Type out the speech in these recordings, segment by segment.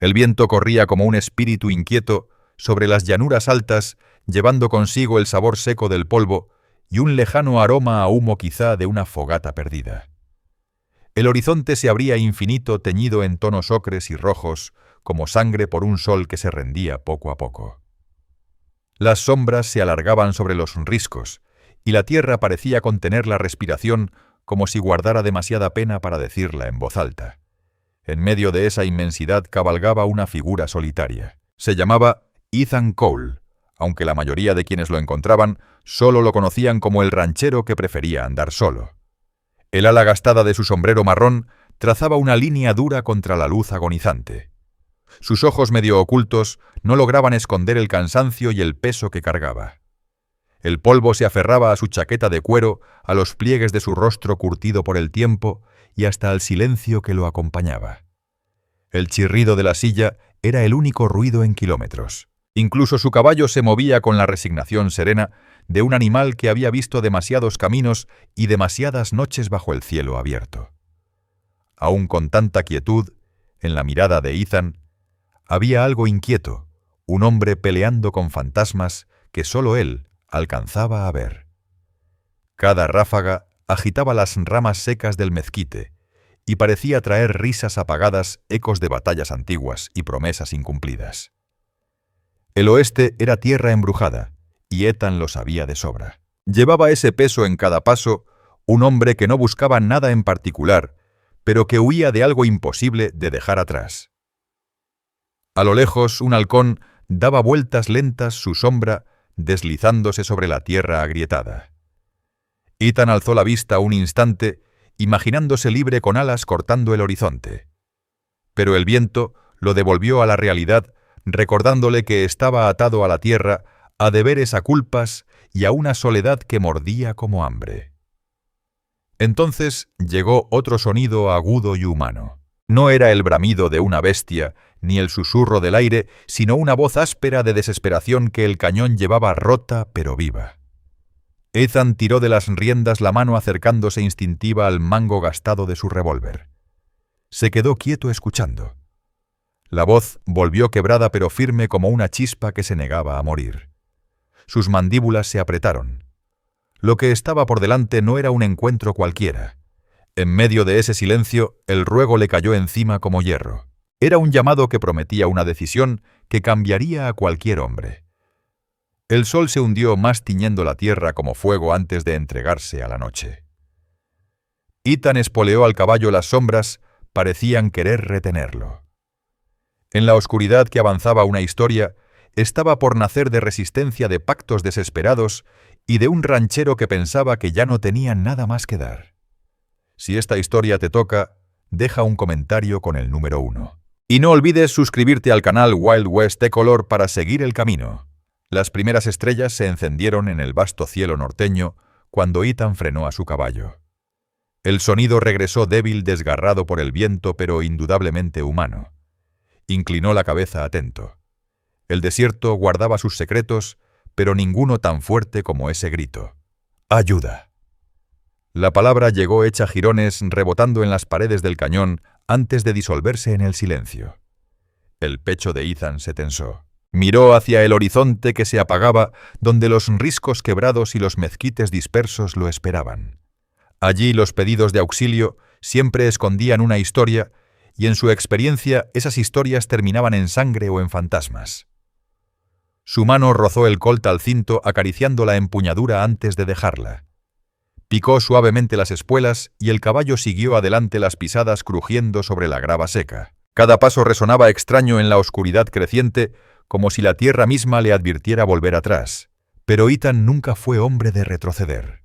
El viento corría como un espíritu inquieto sobre las llanuras altas, llevando consigo el sabor seco del polvo y un lejano aroma a humo quizá de una fogata perdida. El horizonte se abría infinito, teñido en tonos ocres y rojos, como sangre por un sol que se rendía poco a poco. Las sombras se alargaban sobre los riscos, y la tierra parecía contener la respiración como si guardara demasiada pena para decirla en voz alta. En medio de esa inmensidad cabalgaba una figura solitaria. Se llamaba Ethan Cole, aunque la mayoría de quienes lo encontraban solo lo conocían como el ranchero que prefería andar solo. El ala gastada de su sombrero marrón trazaba una línea dura contra la luz agonizante. Sus ojos medio ocultos no lograban esconder el cansancio y el peso que cargaba. El polvo se aferraba a su chaqueta de cuero, a los pliegues de su rostro curtido por el tiempo y hasta al silencio que lo acompañaba. El chirrido de la silla era el único ruido en kilómetros. Incluso su caballo se movía con la resignación serena de un animal que había visto demasiados caminos y demasiadas noches bajo el cielo abierto. Aún con tanta quietud, en la mirada de Ethan, había algo inquieto, un hombre peleando con fantasmas que solo él alcanzaba a ver. Cada ráfaga agitaba las ramas secas del mezquite y parecía traer risas apagadas, ecos de batallas antiguas y promesas incumplidas. El oeste era tierra embrujada, y Ethan lo sabía de sobra. Llevaba ese peso en cada paso, un hombre que no buscaba nada en particular, pero que huía de algo imposible de dejar atrás. A lo lejos, un halcón daba vueltas lentas su sombra, deslizándose sobre la tierra agrietada. Ethan alzó la vista un instante, imaginándose libre con alas cortando el horizonte. Pero el viento lo devolvió a la realidad, recordándole que estaba atado a la tierra, a deberes, a culpas y a una soledad que mordía como hambre. Entonces llegó otro sonido agudo y humano. No era el bramido de una bestia, ni el susurro del aire, sino una voz áspera de desesperación que el cañón llevaba rota pero viva. Ethan tiró de las riendas la mano acercándose instintiva al mango gastado de su revólver. Se quedó quieto escuchando. La voz volvió quebrada pero firme como una chispa que se negaba a morir. Sus mandíbulas se apretaron. Lo que estaba por delante no era un encuentro cualquiera. En medio de ese silencio, el ruego le cayó encima como hierro. Era un llamado que prometía una decisión que cambiaría a cualquier hombre. El sol se hundió más tiñendo la tierra como fuego antes de entregarse a la noche. Ethan espoleó al caballo. Las sombras parecían querer retenerlo. En la oscuridad que avanzaba una historia, estaba por nacer de resistencia, de pactos desesperados y de un ranchero que pensaba que ya no tenía nada más que dar. Si esta historia te toca, deja un comentario con el número 1. Y no olvides suscribirte al canal Wild West Color para seguir el camino. Las primeras estrellas se encendieron en el vasto cielo norteño cuando Ethan frenó a su caballo. El sonido regresó débil, desgarrado por el viento, pero indudablemente humano. Inclinó la cabeza atento. El desierto guardaba sus secretos, pero ninguno tan fuerte como ese grito. ¡Ayuda! La palabra llegó hecha jirones, rebotando en las paredes del cañón antes de disolverse en el silencio. El pecho de Ethan se tensó. Miró hacia el horizonte que se apagaba, donde los riscos quebrados y los mezquites dispersos lo esperaban. Allí los pedidos de auxilio siempre escondían una historia, y en su experiencia esas historias terminaban en sangre o en fantasmas. Su mano rozó el colt al cinto, acariciando la empuñadura antes de dejarla. Picó suavemente las espuelas y el caballo siguió adelante, las pisadas crujiendo sobre la grava seca. Cada paso resonaba extraño en la oscuridad creciente, como si la tierra misma le advirtiera volver atrás. Pero Ethan nunca fue hombre de retroceder.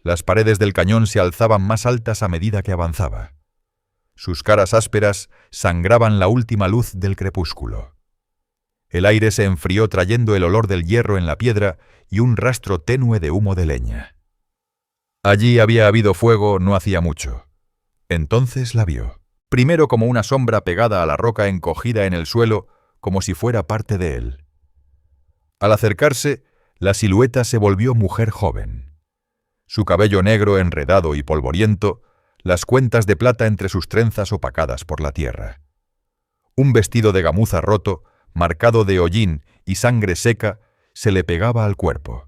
Las paredes del cañón se alzaban más altas a medida que avanzaba. Sus caras ásperas sangraban la última luz del crepúsculo. El aire se enfrió trayendo el olor del hierro en la piedra y un rastro tenue de humo de leña. Allí había habido fuego no hacía mucho. Entonces la vio. Primero como una sombra pegada a la roca encogida en el suelo, como si fuera parte de él. Al acercarse, la silueta se volvió mujer joven. Su cabello negro enredado y polvoriento, las cuentas de plata entre sus trenzas opacadas por la tierra. Un vestido de gamuza roto, marcado de hollín y sangre seca, se le pegaba al cuerpo.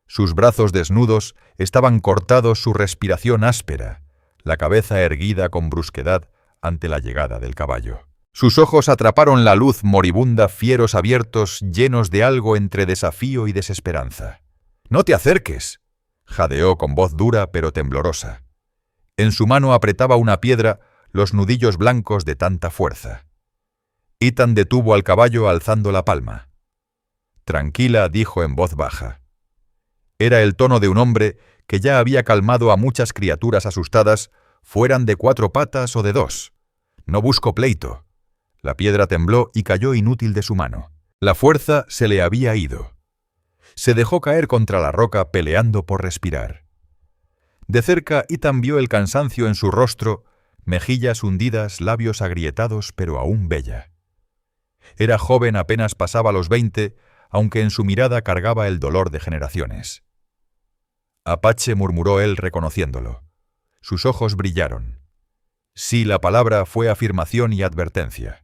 Sus brazos desnudos estaban cortados, su respiración áspera, la cabeza erguida con brusquedad ante la llegada del caballo. Sus ojos atraparon la luz moribunda, fieros abiertos, llenos de algo entre desafío y desesperanza. «¡No te acerques!», jadeó con voz dura pero temblorosa. En su mano apretaba una piedra, los nudillos blancos de tanta fuerza. Ethan detuvo al caballo alzando la palma. «Tranquila», dijo en voz baja. Era el tono de un hombre que ya había calmado a muchas criaturas asustadas, fueran de 4 patas o de 2. «No busco pleito». La piedra tembló y cayó inútil de su mano. La fuerza se le había ido. Se dejó caer contra la roca peleando por respirar. De cerca Ethan vio el cansancio en su rostro, mejillas hundidas, labios agrietados, pero aún bella. Era joven, apenas pasaba los 20, aunque en su mirada cargaba el dolor de generaciones. «Apache», murmuró él reconociéndolo. Sus ojos brillaron. Sí, la palabra fue afirmación y advertencia.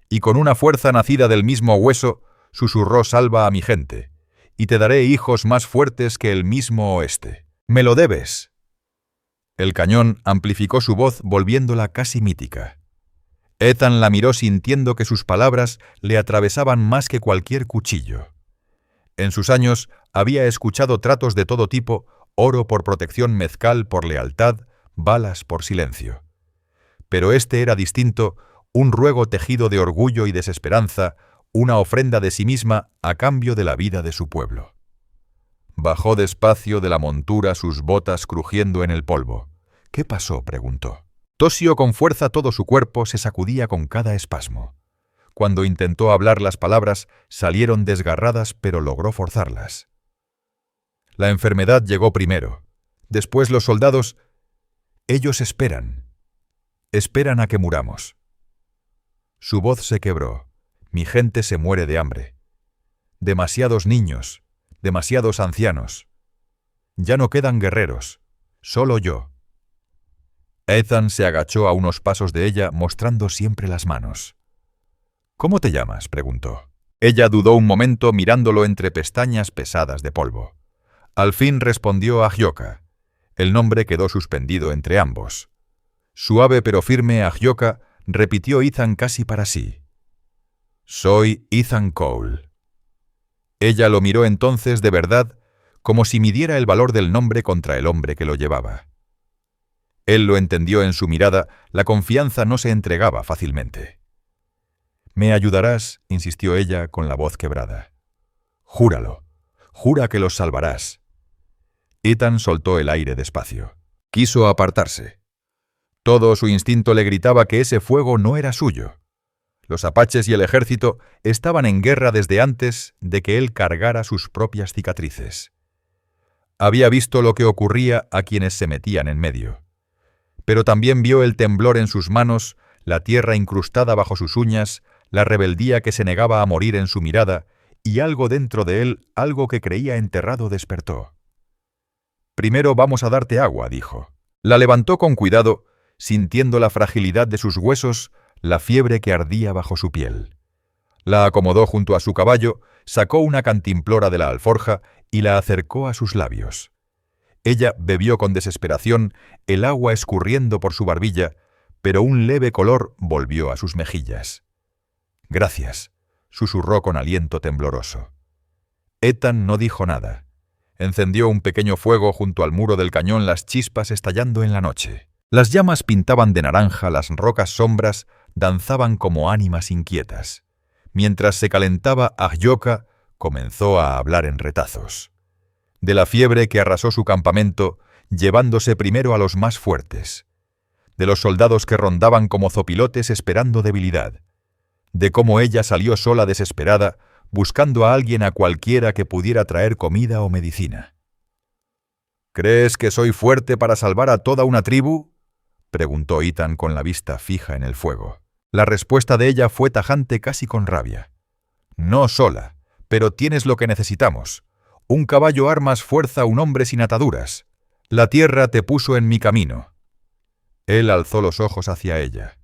Y con una fuerza nacida del mismo hueso, susurró: «Salva a mi gente, y te daré hijos más fuertes que el mismo oeste. ¡Me lo debes!». El cañón amplificó su voz, volviéndola casi mítica. Ethan la miró sintiendo que sus palabras le atravesaban más que cualquier cuchillo. En sus años había escuchado tratos de todo tipo: oro por protección, mezcal por lealtad, balas por silencio. Pero este era distinto, un ruego tejido de orgullo y desesperanza, una ofrenda de sí misma a cambio de la vida de su pueblo. Bajó despacio de la montura, sus botas crujiendo en el polvo. «¿Qué pasó?», preguntó. Tosió con fuerza, todo su cuerpo se sacudía con cada espasmo. Cuando intentó hablar, las palabras salieron desgarradas, pero logró forzarlas. «La enfermedad llegó primero. Después los soldados. Ellos esperan. Esperan a que muramos». Su voz se quebró. «Mi gente se muere de hambre. Demasiados niños, demasiados ancianos. Ya no quedan guerreros, solo yo». Ethan se agachó a unos pasos de ella, mostrando siempre las manos. «¿Cómo te llamas?», preguntó. Ella dudó un momento, mirándolo entre pestañas pesadas de polvo. Al fin respondió: «Agioka». El nombre quedó suspendido entre ambos. Suave pero firme: «Agioka», repitió Ethan casi para sí. «Soy Ethan Cole». Ella lo miró entonces de verdad, como si midiera el valor del nombre contra el hombre que lo llevaba. Él lo entendió en su mirada, la confianza no se entregaba fácilmente. «¿Me ayudarás?», insistió ella con la voz quebrada. «Júralo, jura que los salvarás». Ethan soltó el aire despacio. Quiso apartarse. Todo su instinto le gritaba que ese fuego no era suyo. Los apaches y el ejército estaban en guerra desde antes de que él cargara sus propias cicatrices. Había visto lo que ocurría a quienes se metían en medio. Pero también vio el temblor en sus manos, la tierra incrustada bajo sus uñas, la rebeldía que se negaba a morir en su mirada, y algo dentro de él, algo que creía enterrado, despertó. «Primero vamos a darte agua», dijo. La levantó con cuidado, sintiendo la fragilidad de sus huesos, la fiebre que ardía bajo su piel. La acomodó junto a su caballo, sacó una cantimplora de la alforja y la acercó a sus labios. Ella bebió con desesperación, el agua escurriendo por su barbilla, pero un leve color volvió a sus mejillas. «Gracias», susurró con aliento tembloroso. Ethan no dijo nada. Encendió un pequeño fuego junto al muro del cañón, las chispas estallando en la noche. Las llamas pintaban de naranja las rocas, sombras danzaban como ánimas inquietas. Mientras se calentaba, Agioka comenzó a hablar en retazos. De la fiebre que arrasó su campamento, llevándose primero a los más fuertes. De los soldados que rondaban como zopilotes esperando debilidad. De cómo ella salió sola, desesperada, buscando a alguien, a cualquiera que pudiera traer comida o medicina. «¿Crees que soy fuerte para salvar a toda una tribu?», preguntó Ethan con la vista fija en el fuego. La respuesta de ella fue tajante, casi con rabia. «No sola, pero tienes lo que necesitamos. Un caballo, armas, fuerza, un hombre sin ataduras. La tierra te puso en mi camino». Él alzó los ojos hacia ella.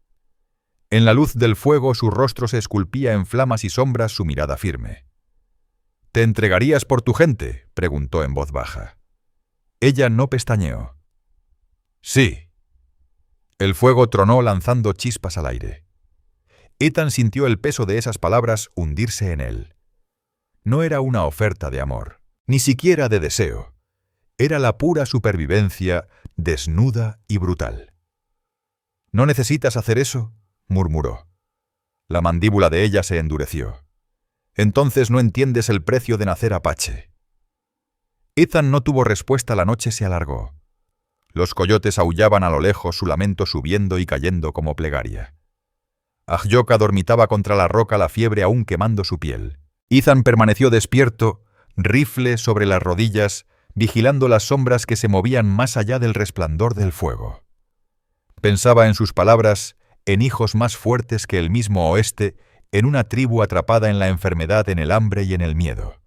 En la luz del fuego su rostro se esculpía en flamas y sombras, su mirada firme. —¿Te entregarías por tu gente? —preguntó en voz baja. Ella no pestañeó. —Sí. El fuego tronó lanzando chispas al aire. Ethan sintió el peso de esas palabras hundirse en él. No era una oferta de amor, ni siquiera de deseo. Era la pura supervivencia, desnuda y brutal. —¿No necesitas hacer eso? —murmuró. La mandíbula de ella se endureció. —Entonces no entiendes el precio de nacer apache. Ethan no tuvo respuesta. La noche se alargó. Los coyotes aullaban a lo lejos, su lamento subiendo y cayendo como plegaria. Ahyoka dormitaba contra la roca, la fiebre aún quemando su piel. Ethan permaneció despierto, rifle sobre las rodillas, vigilando las sombras que se movían más allá del resplandor del fuego. Pensaba en sus palabras, en hijos más fuertes que el mismo oeste, en una tribu atrapada en la enfermedad, en el hambre y en el miedo.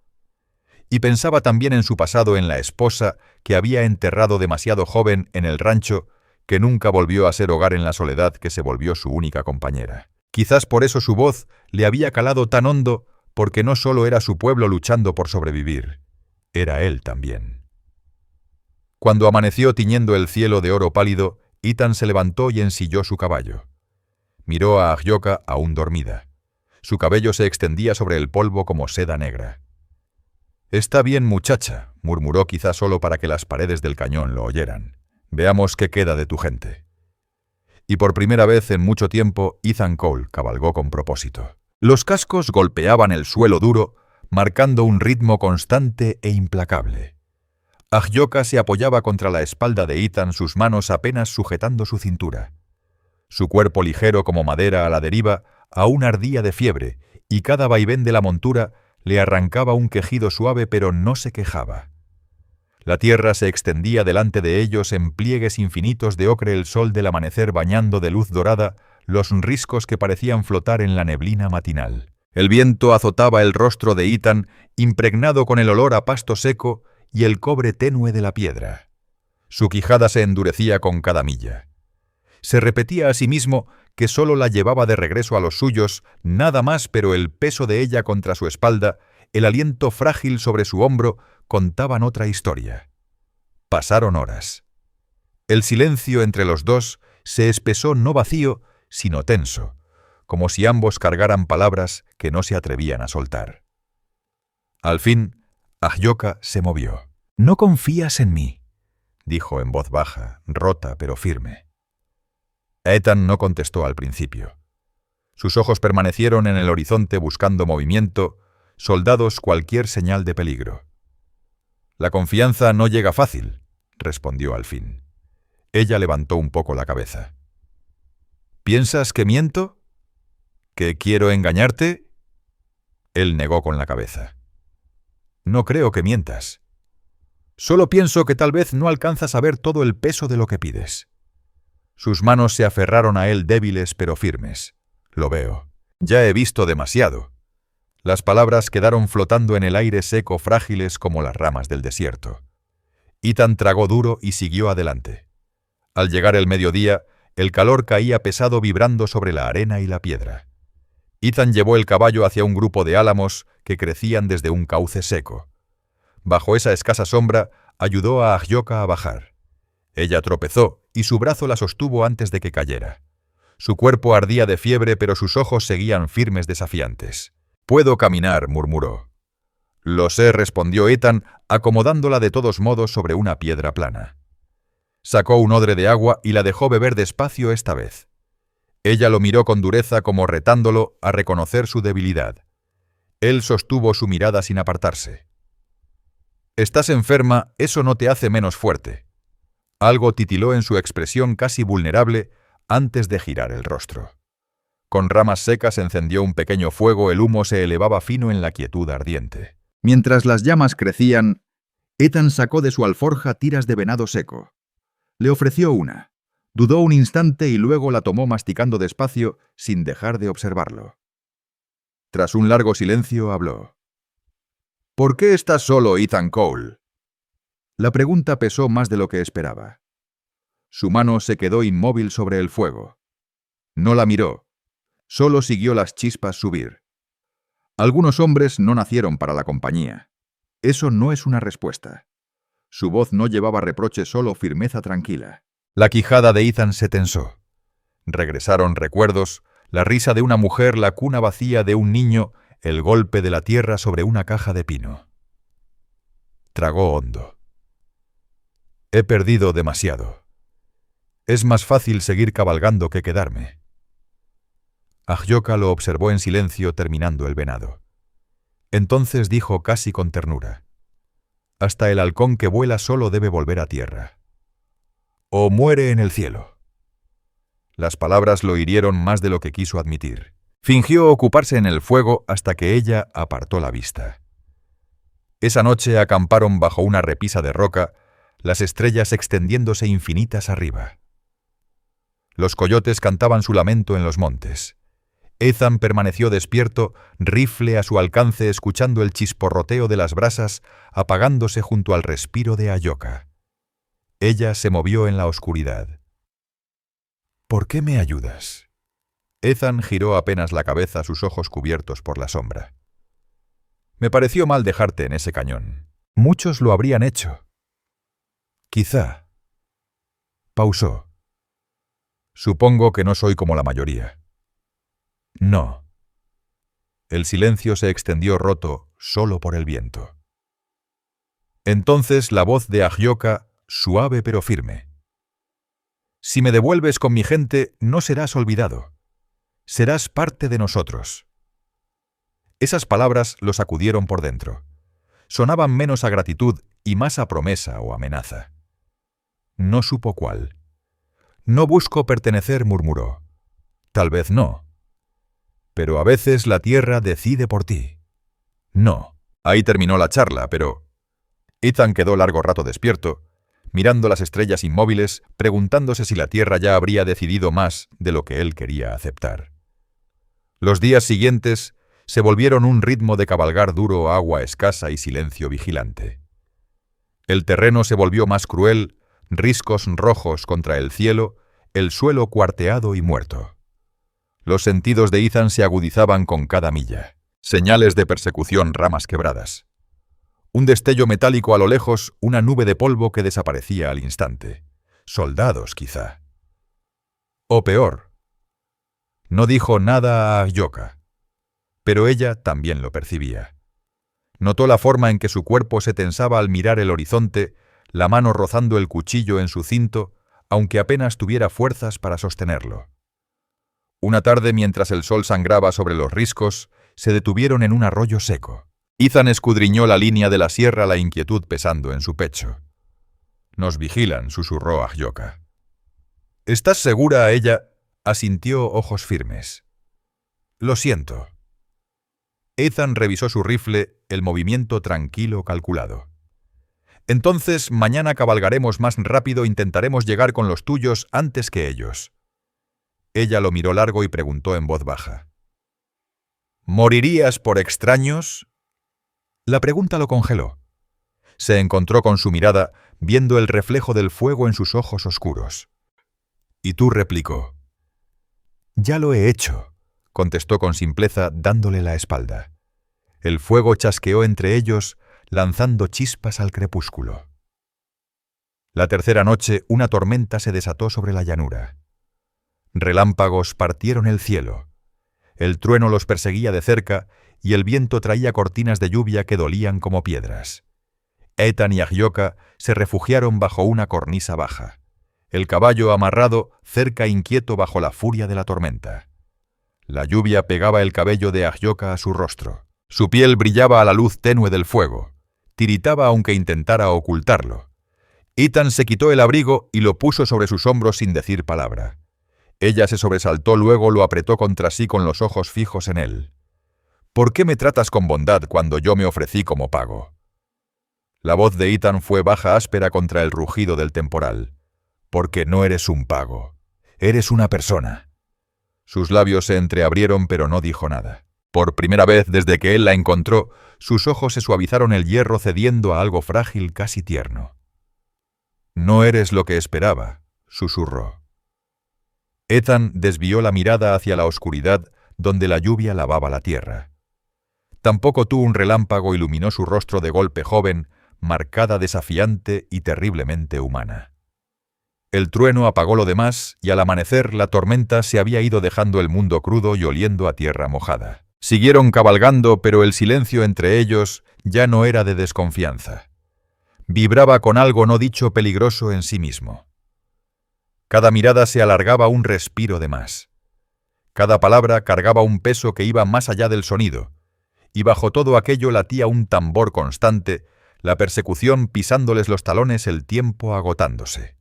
Y pensaba también en su pasado, en la esposa que había enterrado demasiado joven en el rancho, que nunca volvió a ser hogar, en la soledad que se volvió su única compañera. Quizás por eso su voz le había calado tan hondo, porque no solo era su pueblo luchando por sobrevivir, era él también. Cuando amaneció tiñendo el cielo de oro pálido, Ethan se levantó y ensilló su caballo. Miró a Ahyoka aún dormida. Su cabello se extendía sobre el polvo como seda negra. «Está bien, muchacha», murmuró, quizá solo para que las paredes del cañón lo oyeran. «Veamos qué queda de tu gente». Y por primera vez en mucho tiempo, Ethan Cole cabalgó con propósito. Los cascos golpeaban el suelo duro, marcando un ritmo constante e implacable. Ahyoka se apoyaba contra la espalda de Ethan, sus manos apenas sujetando su cintura. Su cuerpo, ligero como madera a la deriva, aún ardía de fiebre, y cada vaivén de la montura le arrancaba un quejido suave, pero no se quejaba. La tierra se extendía delante de ellos en pliegues infinitos de ocre, el sol del amanecer bañando de luz dorada los riscos que parecían flotar en la neblina matinal. El viento azotaba el rostro de Ethan, impregnado con el olor a pasto seco y el cobre tenue de la piedra. Su quijada se endurecía con cada milla. Se repetía a sí mismo que solo la llevaba de regreso a los suyos, nada más, pero el peso de ella contra su espalda, el aliento frágil sobre su hombro, contaban otra historia. Pasaron horas. El silencio entre los dos se espesó, no vacío, sino tenso, como si ambos cargaran palabras que no se atrevían a soltar. Al fin, Ahyoka se movió. «¿No confías en mí?», dijo en voz baja, rota pero firme. Ethan no contestó al principio. Sus ojos permanecieron en el horizonte buscando movimiento, soldados cualquier señal de peligro. «La confianza no llega fácil», respondió al fin. Ella levantó un poco la cabeza. «¿Piensas que miento? ¿Que quiero engañarte?» Él negó con la cabeza. «No creo que mientas. Solo pienso que tal vez no alcanzas a ver todo el peso de lo que pides». Sus manos se aferraron a él, débiles pero firmes. «Lo veo. Ya he visto demasiado». Las palabras quedaron flotando en el aire seco, frágiles como las ramas del desierto. Ethan tragó duro y siguió adelante. Al llegar el mediodía, el calor caía pesado, vibrando sobre la arena y la piedra. Ethan llevó el caballo hacia un grupo de álamos que crecían desde un cauce seco. Bajo esa escasa sombra, ayudó a Ahyoka a bajar. Ella tropezó y su brazo la sostuvo antes de que cayera. Su cuerpo ardía de fiebre, pero sus ojos seguían firmes, desafiantes. «Puedo caminar», murmuró. «Lo sé», respondió Ethan, acomodándola de todos modos sobre una piedra plana. Sacó un odre de agua y la dejó beber despacio esta vez. Ella lo miró con dureza, como retándolo a reconocer su debilidad. Él sostuvo su mirada sin apartarse. «Estás enferma, eso no te hace menos fuerte». Algo titiló en su expresión casi vulnerable antes de girar el rostro. Con ramas secas encendió un pequeño fuego, el humo se elevaba fino en la quietud ardiente. Mientras las llamas crecían, Ethan sacó de su alforja tiras de venado seco. Le ofreció una. Dudó un instante y luego la tomó, masticando despacio, sin dejar de observarlo. Tras un largo silencio habló. «¿Por qué estás solo, Ethan Cole?» La pregunta pesó más de lo que esperaba. Su mano se quedó inmóvil sobre el fuego. No la miró, Solo siguió las chispas subir. Algunos hombres no nacieron para la compañía. Eso no es una respuesta. Su voz no llevaba reproche, solo firmeza tranquila. La quijada de Ethan se tensó. Regresaron recuerdos, la risa de una mujer, la cuna vacía de un niño, el golpe de la tierra sobre una caja de pino. Tragó hondo. He perdido demasiado. Es más fácil seguir cabalgando que quedarme. Ahyoka lo observó en silencio terminando el venado. Entonces dijo casi con ternura: hasta el halcón que vuela solo debe volver a tierra. O muere en el cielo. Las palabras lo hirieron más de lo que quiso admitir. Fingió ocuparse en el fuego hasta que ella apartó la vista. Esa noche acamparon bajo una repisa de roca, las estrellas extendiéndose infinitas arriba. Los coyotes cantaban su lamento en los montes. Ethan permaneció despierto, rifle a su alcance, escuchando el chisporroteo de las brasas apagándose junto al respiro de Ahyoka. Ella se movió en la oscuridad. ¿Por qué me ayudas? Ethan giró apenas la cabeza, sus ojos cubiertos por la sombra. Me pareció mal dejarte en ese cañón. Muchos lo habrían hecho. Quizá. Pausó. Supongo que no soy como la mayoría. No. El silencio se extendió roto solo por el viento. Entonces la voz de Ahyoka, suave pero firme. Si me devuelves con mi gente, no serás olvidado. Serás parte de nosotros. Esas palabras lo sacudieron por dentro. Sonaban menos a gratitud y más a promesa o amenaza. No supo cuál. No busco pertenecer, murmuró. Tal vez no. Pero a veces la tierra decide por ti. No. Ahí terminó la charla, pero... Ethan quedó largo rato despierto, mirando las estrellas inmóviles, preguntándose si la tierra ya habría decidido más de lo que él quería aceptar. Los días siguientes se volvieron un ritmo de cabalgar duro, agua escasa y silencio vigilante. El terreno se volvió más cruel, riscos rojos contra el cielo, el suelo cuarteado y muerto. Los sentidos de Ethan se agudizaban con cada milla. Señales de persecución, ramas quebradas. Un destello metálico a lo lejos, una nube de polvo que desaparecía al instante. Soldados, quizá. O peor. No dijo nada a Ahyoka, pero ella también lo percibía. Notó la forma en que su cuerpo se tensaba al mirar el horizonte, la mano rozando el cuchillo en su cinto, aunque apenas tuviera fuerzas para sostenerlo. Una tarde, mientras el sol sangraba sobre los riscos, se detuvieron en un arroyo seco. Ethan escudriñó la línea de la sierra, la inquietud pesando en su pecho. Nos vigilan, susurró Ahyoka. ¿Estás segura? Ella asintió, ojos firmes. Lo siento. Ethan revisó su rifle, el movimiento tranquilo, calculado. Entonces, mañana cabalgaremos más rápido, intentaremos llegar con los tuyos antes que ellos. Ella lo miró largo y preguntó en voz baja. ¿Morirías por extraños? La pregunta lo congeló. Se encontró con su mirada, viendo el reflejo del fuego en sus ojos oscuros. Y tú, replicó. Ya lo he hecho, contestó con simpleza, dándole la espalda. El fuego chasqueó entre ellos, lanzando chispas al crepúsculo. La tercera noche, una tormenta se desató sobre la llanura. Relámpagos partieron el cielo. El trueno los perseguía de cerca y el viento traía cortinas de lluvia que dolían como piedras. Ethan y Ahyoka se refugiaron bajo una cornisa baja. El caballo amarrado, cerca inquieto bajo la furia de la tormenta. La lluvia pegaba el cabello de Ahyoka a su rostro. Su piel brillaba a la luz tenue del fuego. Tiritaba aunque intentara ocultarlo. Ethan se quitó el abrigo y lo puso sobre sus hombros sin decir palabra. Ella se sobresaltó, luego lo apretó contra sí con los ojos fijos en él. ¿Por qué me tratas con bondad cuando yo me ofrecí como pago? La voz de Ethan fue baja, áspera contra el rugido del temporal. Porque no eres un pago. Eres una persona. Sus labios se entreabrieron, pero no dijo nada. Por primera vez desde que él la encontró, sus ojos se suavizaron el hierro cediendo a algo frágil, casi tierno. No eres lo que esperaba, susurró. Ethan desvió la mirada hacia la oscuridad, donde la lluvia lavaba la tierra. Tampoco tú un relámpago iluminó su rostro de golpe joven, marcada desafiante y terriblemente humana. El trueno apagó lo demás y al amanecer la tormenta se había ido dejando el mundo crudo y oliendo a tierra mojada. Siguieron cabalgando, pero el silencio entre ellos ya no era de desconfianza. Vibraba con algo no dicho peligroso en sí mismo. Cada mirada se alargaba un respiro de más. Cada palabra cargaba un peso que iba más allá del sonido, y bajo todo aquello latía un tambor constante, la persecución pisándoles los talones, el tiempo agotándose.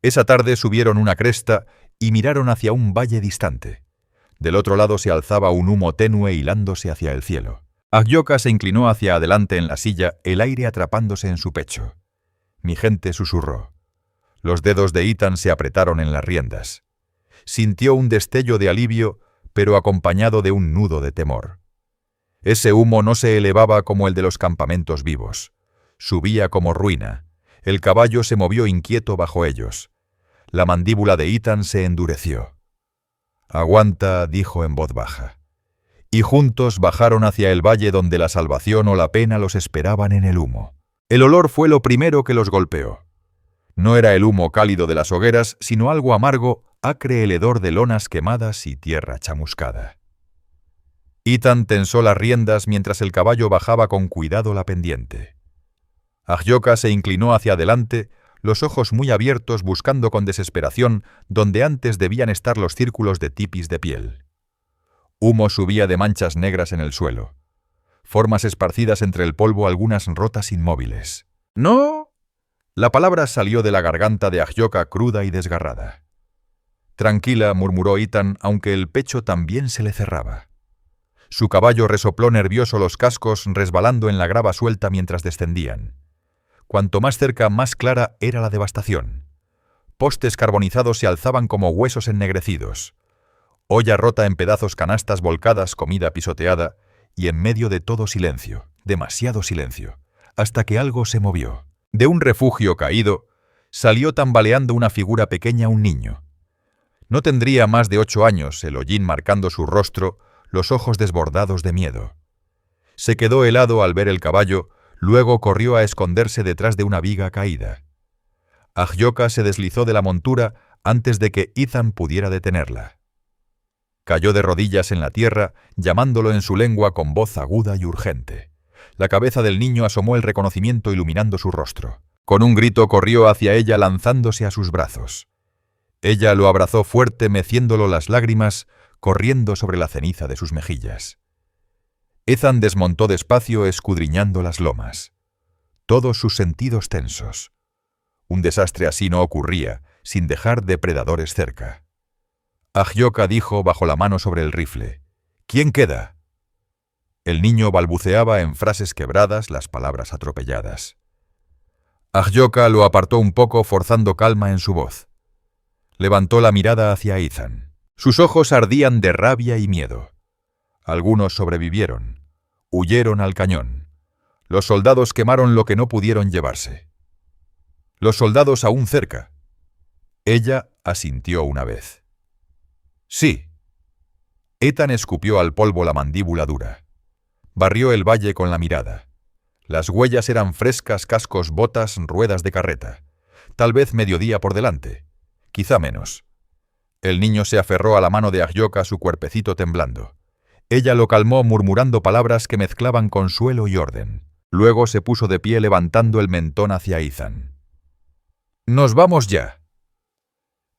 Esa tarde subieron una cresta y miraron hacia un valle distante. Del otro lado se alzaba un humo tenue hilándose hacia el cielo. Aghyoca se inclinó hacia adelante en la silla, el aire atrapándose en su pecho. Mi gente susurró. Los dedos de Ethan se apretaron en las riendas. Sintió un destello de alivio, pero acompañado de un nudo de temor. Ese humo no se elevaba como el de los campamentos vivos. Subía como ruina. El caballo se movió inquieto bajo ellos. La mandíbula de Ethan se endureció. «Aguanta», dijo en voz baja. Y juntos bajaron hacia el valle donde la salvación o la pena los esperaban en el humo. El olor fue lo primero que los golpeó. No era el humo cálido de las hogueras, sino algo amargo, acre el hedor de lonas quemadas y tierra chamuscada. Ethan tensó las riendas mientras el caballo bajaba con cuidado la pendiente. Aghyoca se inclinó hacia adelante, los ojos muy abiertos buscando con desesperación donde antes debían estar los círculos de tipis de piel. Humo subía de manchas negras en el suelo. Formas esparcidas entre el polvo, algunas rotas inmóviles. «¡No!». La palabra salió de la garganta de Aghyoca cruda y desgarrada. «Tranquila», murmuró Ethan, aunque el pecho también se le cerraba. Su caballo resopló nervioso los cascos, resbalando en la grava suelta mientras descendían. Cuanto más cerca, más clara era la devastación. Postes carbonizados se alzaban como huesos ennegrecidos. Olla rota en pedazos, canastas volcadas, comida pisoteada, y en medio de todo silencio, demasiado silencio, hasta que algo se movió. De un refugio caído, salió tambaleando una figura pequeña, un niño. No tendría más de 8 años, el hollín marcando su rostro, los ojos desbordados de miedo. Se quedó helado al ver el caballo, luego corrió a esconderse detrás de una viga caída. Aghyoca se deslizó de la montura antes de que Ethan pudiera detenerla. Cayó de rodillas en la tierra, llamándolo en su lengua con voz aguda y urgente. La cabeza del niño asomó el reconocimiento iluminando su rostro. Con un grito corrió hacia ella lanzándose a sus brazos. Ella lo abrazó fuerte, meciéndolo las lágrimas, corriendo sobre la ceniza de sus mejillas. Ethan desmontó despacio, escudriñando las lomas. Todos sus sentidos tensos. Un desastre así no ocurría, sin dejar depredadores cerca. Aghyoca dijo bajo la mano sobre el rifle: «¿Quién queda?». El niño balbuceaba en frases quebradas las palabras atropelladas. Aghyoca lo apartó un poco, forzando calma en su voz. Levantó la mirada hacia Ethan. Sus ojos ardían de rabia y miedo. Algunos sobrevivieron. Huyeron al cañón. Los soldados quemaron lo que no pudieron llevarse. Los soldados aún cerca. Ella asintió una vez. «Sí». Ethan escupió al polvo la mandíbula dura. Barrió el valle con la mirada. Las huellas eran frescas, cascos, botas, ruedas de carreta. Tal vez mediodía por delante. Quizá menos. El niño se aferró a la mano de Aghyoca, su cuerpecito temblando. Ella lo calmó murmurando palabras que mezclaban consuelo y orden. Luego se puso de pie levantando el mentón hacia Ethan. «Nos vamos ya».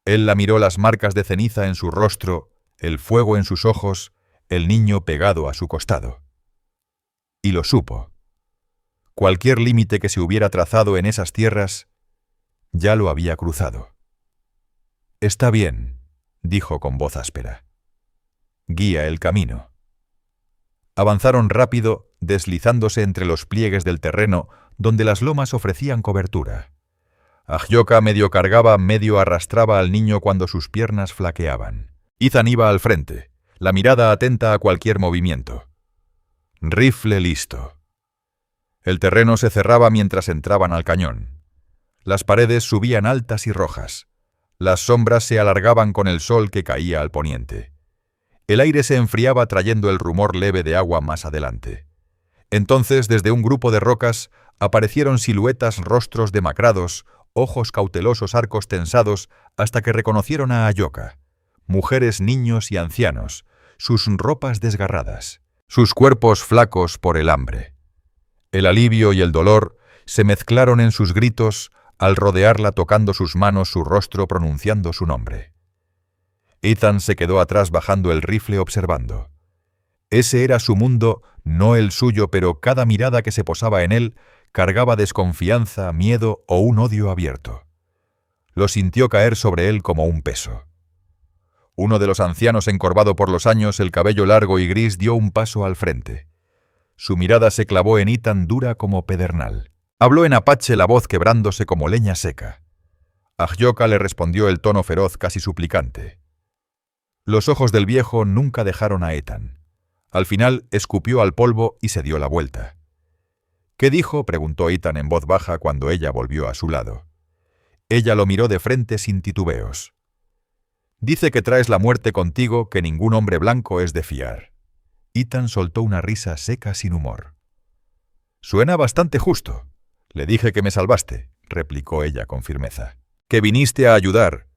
Él la miró, las marcas de ceniza en su rostro, el fuego en sus ojos, el niño pegado a su costado. Y lo supo. Cualquier límite que se hubiera trazado en esas tierras, ya lo había cruzado. «Está bien», dijo con voz áspera. «Guía el camino». Avanzaron rápido, deslizándose entre los pliegues del terreno, donde las lomas ofrecían cobertura. Aghyoca medio cargaba, medio arrastraba al niño cuando sus piernas flaqueaban. Ethan iba al frente, la mirada atenta a cualquier movimiento. Rifle listo. El terreno se cerraba mientras entraban al cañón. Las paredes subían altas y rojas. Las sombras se alargaban con el sol que caía al poniente. El aire se enfriaba trayendo el rumor leve de agua más adelante. Entonces, desde un grupo de rocas, aparecieron siluetas, rostros demacrados, ojos cautelosos, arcos tensados, hasta que reconocieron a Ahyoka. Mujeres, niños y ancianos, sus ropas desgarradas, sus cuerpos flacos por el hambre. El alivio y el dolor se mezclaron en sus gritos al rodearla, tocando sus manos, su rostro, pronunciando su nombre. Ethan se quedó atrás bajando el rifle observando. Ese era su mundo, no el suyo, pero cada mirada que se posaba en él cargaba desconfianza, miedo o un odio abierto. Lo sintió caer sobre él como un peso. Uno de los ancianos, encorvado por los años, el cabello largo y gris, dio un paso al frente. Su mirada se clavó en Ethan dura como pedernal. Habló en apache, la voz quebrándose como leña seca. Ahyoka le respondió el tono feroz, casi suplicante. Los ojos del viejo nunca dejaron a Ethan. Al final escupió al polvo y se dio la vuelta. ¿Qué dijo?, preguntó Ethan en voz baja cuando ella volvió a su lado. Ella lo miró de frente sin titubeos. Dice que traes la muerte contigo, que ningún hombre blanco es de fiar. Ethan soltó una risa seca sin humor. Suena bastante justo. Le dije que me salvaste, replicó ella con firmeza. Que viniste a ayudar.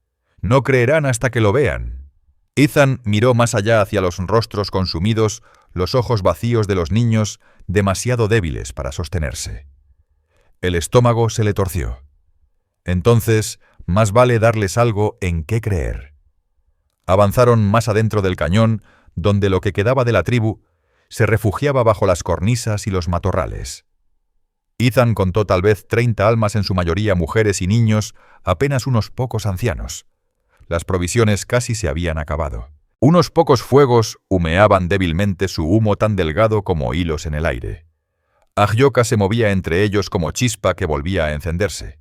No creerán hasta que lo vean. Ethan miró más allá hacia los rostros consumidos, los ojos vacíos de los niños, demasiado débiles para sostenerse. El estómago se le torció. Entonces, más vale darles algo en qué creer. Avanzaron más adentro del cañón, donde lo que quedaba de la tribu se refugiaba bajo las cornisas y los matorrales. Ethan contó tal vez 30 almas, en su mayoría mujeres y niños, apenas unos pocos ancianos. Las provisiones casi se habían acabado. Unos pocos fuegos humeaban débilmente, su humo tan delgado como hilos en el aire. Ahyoka se movía entre ellos como chispa que volvía a encenderse.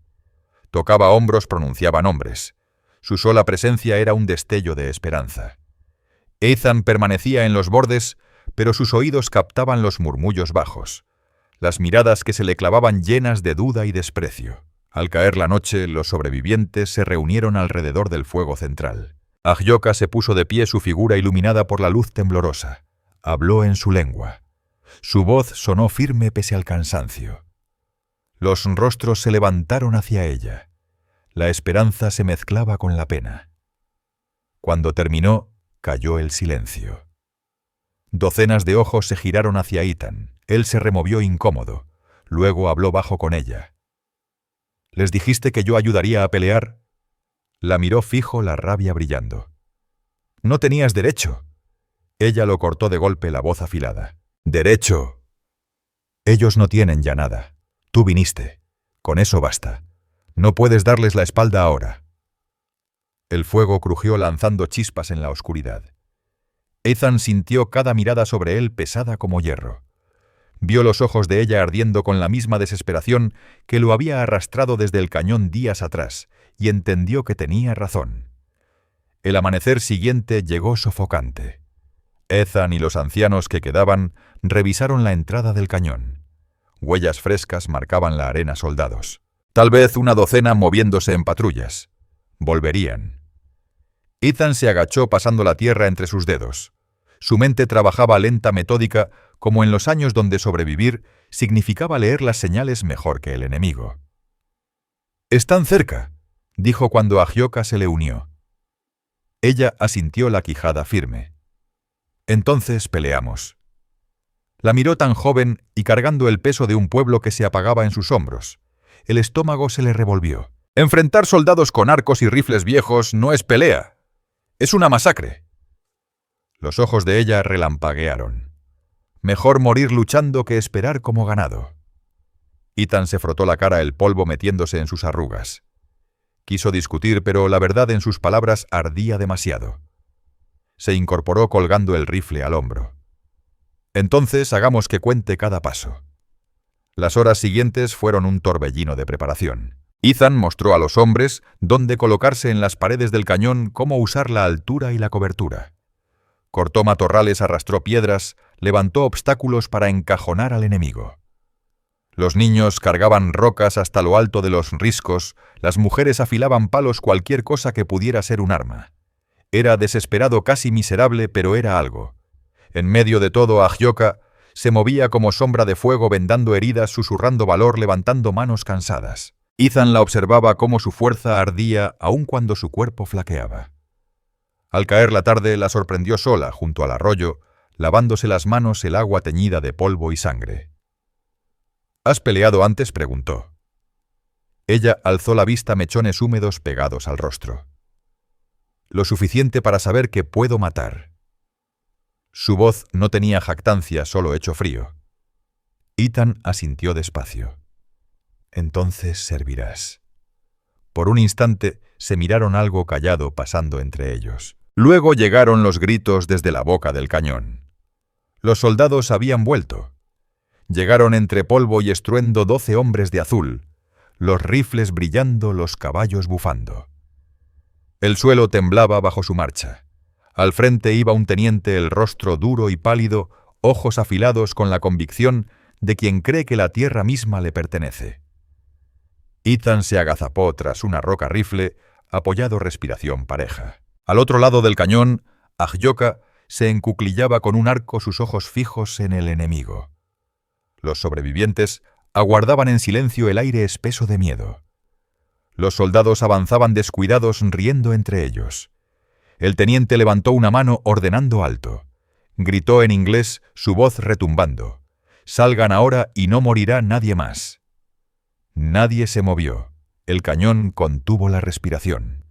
Tocaba hombros, pronunciaba nombres. Su sola presencia era un destello de esperanza. Ethan permanecía en los bordes, pero sus oídos captaban los murmullos bajos, las miradas que se le clavaban llenas de duda y desprecio. Al caer la noche, los sobrevivientes se reunieron alrededor del fuego central. Ahyoka se puso de pie, su figura iluminada por la luz temblorosa. Habló en su lengua. Su voz sonó firme pese al cansancio. Los rostros se levantaron hacia ella. La esperanza se mezclaba con la pena. Cuando terminó, cayó el silencio. Docenas de ojos se giraron hacia Ethan. Él se removió incómodo. Luego habló bajo con ella. ¿Les dijiste que yo ayudaría a pelear? La miró fijo, la rabia brillando. No tenías derecho. Ella lo cortó de golpe, la voz afilada. ¿Derecho? Ellos no tienen ya nada. Tú viniste. Con eso basta. No puedes darles la espalda ahora. El fuego crujió lanzando chispas en la oscuridad. Ethan sintió cada mirada sobre él pesada como hierro. Vio los ojos de ella ardiendo con la misma desesperación que lo había arrastrado desde el cañón días atrás, y entendió que tenía razón. El amanecer siguiente llegó sofocante. Ethan y los ancianos que quedaban revisaron la entrada del cañón. Huellas frescas marcaban la arena, soldados. Tal vez una docena moviéndose en patrullas. Volverían. Ethan se agachó pasando la tierra entre sus dedos. Su mente trabajaba lenta, metódica, como en los años donde sobrevivir significaba leer las señales mejor que el enemigo. «Están cerca», dijo cuando Ahyoka se le unió. Ella asintió, la quijada firme. «Entonces peleamos». La miró tan joven y cargando el peso de un pueblo que se apagaba en sus hombros. El estómago se le revolvió. Enfrentar soldados con arcos y rifles viejos no es pelea. Es una masacre. Los ojos de ella relampaguearon. Mejor morir luchando que esperar como ganado. Ethan se frotó la cara, el polvo metiéndose en sus arrugas. Quiso discutir, pero la verdad en sus palabras ardía demasiado. Se incorporó colgando el rifle al hombro. Entonces hagamos que cuente cada paso. Las horas siguientes fueron un torbellino de preparación. Ethan mostró a los hombres dónde colocarse en las paredes del cañón, cómo usar la altura y la cobertura. Cortó matorrales, arrastró piedras, levantó obstáculos para encajonar al enemigo. Los niños cargaban rocas hasta lo alto de los riscos, las mujeres afilaban palos, cualquier cosa que pudiera ser un arma. Era desesperado, casi miserable, pero era algo. En medio de todo, Agioka se movía como sombra de fuego, vendando heridas, susurrando valor, levantando manos cansadas. Ethan la observaba cómo su fuerza ardía aun cuando su cuerpo flaqueaba. Al caer la tarde, la sorprendió sola, junto al arroyo, lavándose las manos el agua teñida de polvo y sangre. —¿Has peleado antes? —preguntó. Ella alzó la vista, mechones húmedos pegados al rostro. —Lo suficiente para saber que puedo matar. Su voz no tenía jactancia, solo hecho frío. Ethan asintió despacio. —Entonces servirás. Por un instante se miraron algo callado pasando entre ellos. Luego llegaron los gritos desde la boca del cañón. Los soldados habían vuelto. Llegaron entre polvo y estruendo 12 hombres de azul, los rifles brillando, los caballos bufando. El suelo temblaba bajo su marcha. Al frente iba un teniente, el rostro duro y pálido, ojos afilados, con la convicción de quien cree que la tierra misma le pertenece. Ethan se agazapó tras una roca rifle, apoyado, respiración pareja. Al otro lado del cañón, Agioka se encuclillaba con un arco, sus ojos fijos en el enemigo. Los sobrevivientes aguardaban en silencio, el aire espeso de miedo. Los soldados avanzaban descuidados, riendo entre ellos. El teniente levantó una mano ordenando alto. Gritó en inglés, su voz retumbando: «Salgan ahora y no morirá nadie más». Nadie se movió. El cañón contuvo la respiración.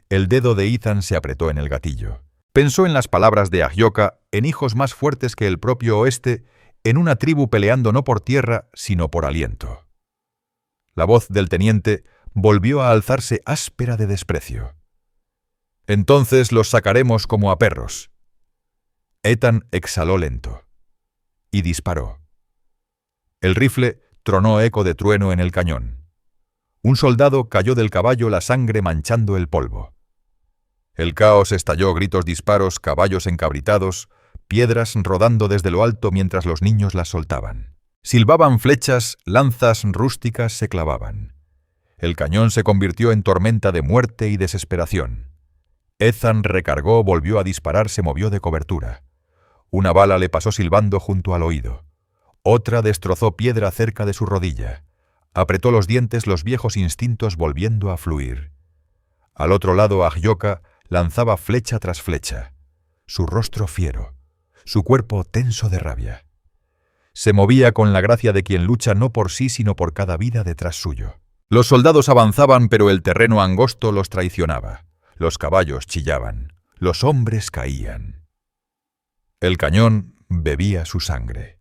El dedo de Ethan se apretó en el gatillo. Pensó en las palabras de Agioka, en hijos más fuertes que el propio oeste, en una tribu peleando no por tierra, sino por aliento. La voz del teniente volvió a alzarse, áspera de desprecio. «Entonces los sacaremos como a perros». Ethan exhaló lento y disparó. El rifle tronó eco de trueno en el cañón. Un soldado cayó del caballo, la sangre manchando el polvo. El caos estalló, gritos, disparos, caballos encabritados, piedras rodando desde lo alto mientras los niños las soltaban. Silbaban flechas, lanzas rústicas se clavaban. El cañón se convirtió en tormenta de muerte y desesperación. Ethan recargó, volvió a disparar, se movió de cobertura. Una bala le pasó silbando junto al oído. Otra destrozó piedra cerca de su rodilla. Apretó los dientes, los viejos instintos volviendo a fluir. Al otro lado, Agioka lanzaba flecha tras flecha. Su rostro fiero, su cuerpo tenso de rabia. Se movía con la gracia de quien lucha no por sí, sino por cada vida detrás suyo. Los soldados avanzaban, pero el terreno angosto los traicionaba. Los caballos chillaban. Los hombres caían. El cañón bebía su sangre.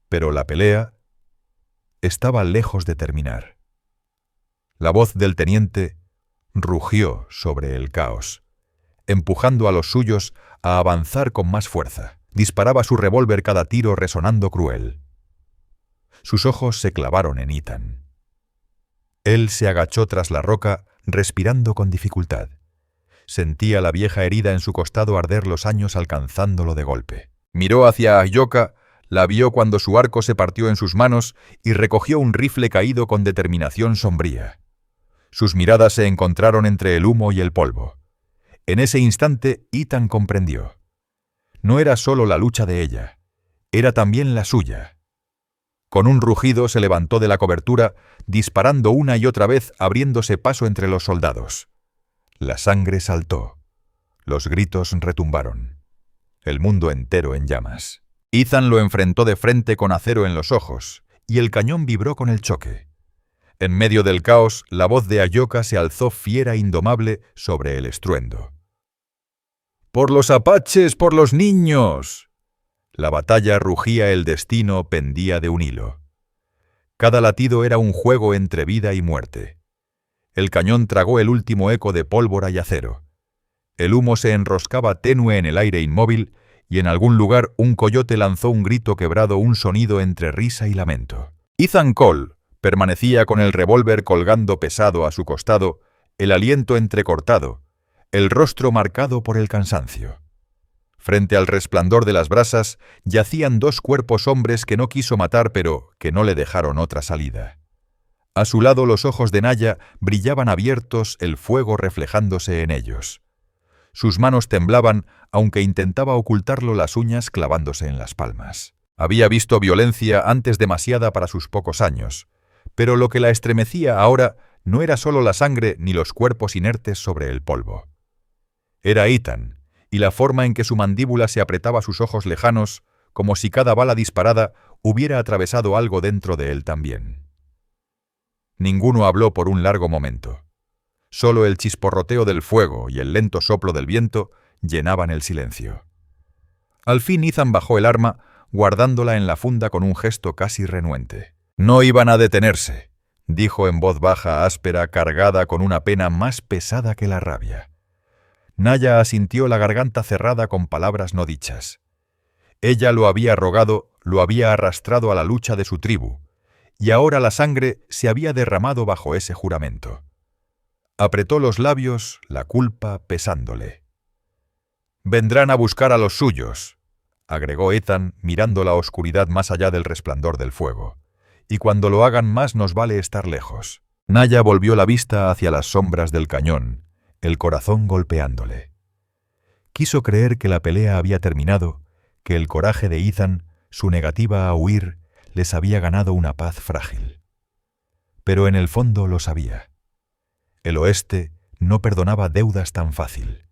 Pero la pelea estaba lejos de terminar. La voz del teniente rugió sobre el caos, empujando a los suyos a avanzar con más fuerza. Disparaba su revólver, cada tiro resonando cruel. Sus ojos se clavaron en Ethan. Él se agachó tras la roca, respirando con dificultad. Sentía la vieja herida en su costado arder, los años alcanzándolo de golpe. Miró hacia Agioka, la vio cuando su arco se partió en sus manos y recogió un rifle caído con determinación sombría. Sus miradas se encontraron entre el humo y el polvo. En ese instante, Ethan comprendió. No era solo la lucha de ella, era también la suya. Con un rugido se levantó de la cobertura, disparando una y otra vez, abriéndose paso entre los soldados. La sangre saltó. Los gritos retumbaron. El mundo entero en llamas. Ethan lo enfrentó de frente con acero en los ojos, y el cañón vibró con el choque. En medio del caos, la voz de Agioka se alzó fiera e indomable sobre el estruendo. «¡Por los apaches, por los niños!». La batalla rugía, el destino pendía de un hilo. Cada latido era un juego entre vida y muerte. El cañón tragó el último eco de pólvora y acero. El humo se enroscaba tenue en el aire inmóvil, y en algún lugar un coyote lanzó un grito quebrado, un sonido entre risa y lamento. Ethan Cole permanecía con el revólver colgando pesado a su costado, el aliento entrecortado, el rostro marcado por el cansancio. Frente al resplandor de las brasas yacían dos cuerpos, hombres que no quiso matar, pero que no le dejaron otra salida. A su lado los ojos de Naya brillaban abiertos, el fuego reflejándose en ellos. Sus manos temblaban, aunque intentaba ocultarlo las uñas clavándose en las palmas. Había visto violencia antes demasiada para sus pocos años, pero lo que la estremecía ahora no era solo la sangre ni los cuerpos inertes sobre el polvo. Era Ethan, y la forma en que su mandíbula se apretaba a sus ojos lejanos, como si cada bala disparada hubiera atravesado algo dentro de él también. Ninguno habló por un largo momento. Solo el chisporroteo del fuego y el lento soplo del viento llenaban el silencio. Al fin Ethan bajó el arma, guardándola en la funda con un gesto casi renuente. «No iban a detenerse», dijo en voz baja, áspera, cargada con una pena más pesada que la rabia. Naya asintió, la garganta cerrada con palabras no dichas. Ella lo había rogado, lo había arrastrado a la lucha de su tribu, y ahora la sangre se había derramado bajo ese juramento. Apretó los labios, la culpa pesándole. «Vendrán a buscar a los suyos», agregó Ethan, mirando la oscuridad más allá del resplandor del fuego. «Y cuando lo hagan, más nos vale estar lejos». Naya volvió la vista hacia las sombras del cañón, el corazón golpeándole. Quiso creer que la pelea había terminado, que el coraje de Ethan, su negativa a huir, les había ganado una paz frágil. Pero en el fondo lo sabía. El oeste no perdonaba deudas tan fácil.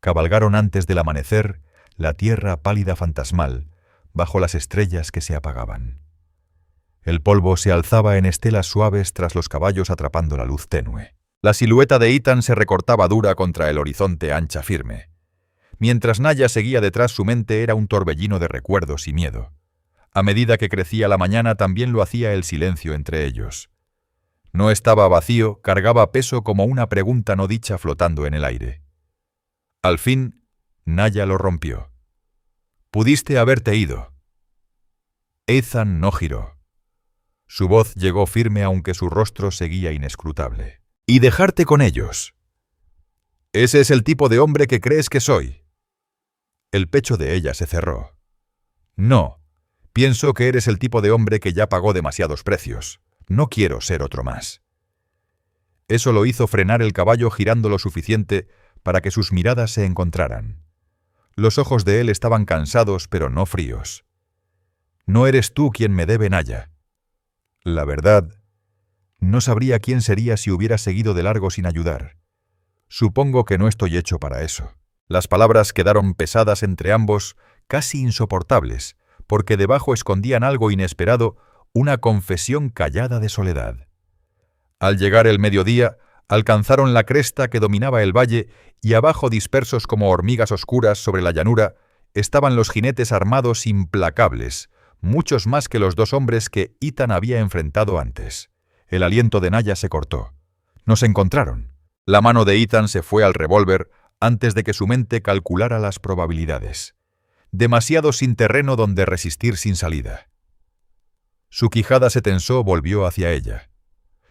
Cabalgaron antes del amanecer, la tierra pálida fantasmal, bajo las estrellas que se apagaban. El polvo se alzaba en estelas suaves tras los caballos atrapando la luz tenue. La silueta de Ethan se recortaba dura contra el horizonte ancha firme. Mientras Naya seguía detrás, su mente era un torbellino de recuerdos y miedo. A medida que crecía la mañana, también lo hacía el silencio entre ellos. No estaba vacío, cargaba peso como una pregunta no dicha flotando en el aire. Al fin, Naya lo rompió. «Pudiste haberte ido». Ethan no giró. Su voz llegó firme aunque su rostro seguía inescrutable. «Y dejarte con ellos. Ese es el tipo de hombre que crees que soy». El pecho de ella se cerró. «No, pienso que eres el tipo de hombre que ya pagó demasiados precios. No quiero ser otro más». Eso lo hizo frenar el caballo girando lo suficiente para que sus miradas se encontraran. Los ojos de él estaban cansados pero no fríos. «No eres tú quien me debe, Naya. La verdad, no sabría quién sería si hubiera seguido de largo sin ayudar. Supongo que no estoy hecho para eso». Las palabras quedaron pesadas entre ambos, casi insoportables, porque debajo escondían algo inesperado, una confesión callada de soledad. Al llegar el mediodía, alcanzaron la cresta que dominaba el valle y abajo, dispersos como hormigas oscuras sobre la llanura, estaban los jinetes armados implacables, muchos más que los dos hombres que Ethan había enfrentado antes. El aliento de Naya se cortó. No se encontraron. La mano de Ethan se fue al revólver antes de que su mente calculara las probabilidades. Demasiado sin terreno donde resistir sin salida. Su quijada se tensó, volvió hacia ella.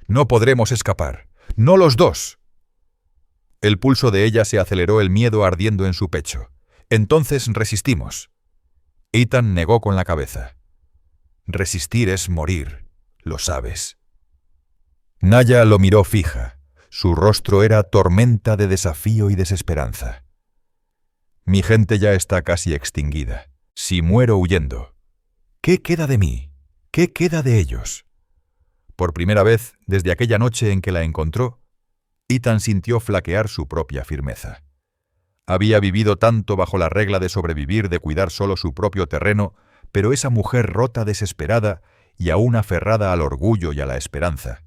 «No podremos escapar. ¡No los dos!». El pulso de ella se aceleró, el miedo ardiendo en su pecho. «Entonces resistimos». Ethan negó con la cabeza. «Resistir es morir, lo sabes». Naya lo miró fija. Su rostro era tormenta de desafío y desesperanza. «Mi gente ya está casi extinguida. Si muero huyendo, ¿qué queda de mí? ¿Qué queda de ellos?». Por primera vez, desde aquella noche en que la encontró, Ethan sintió flaquear su propia firmeza. Había vivido tanto bajo la regla de sobrevivir, de cuidar solo su propio terreno, pero esa mujer rota, desesperada y aún aferrada al orgullo y a la esperanza.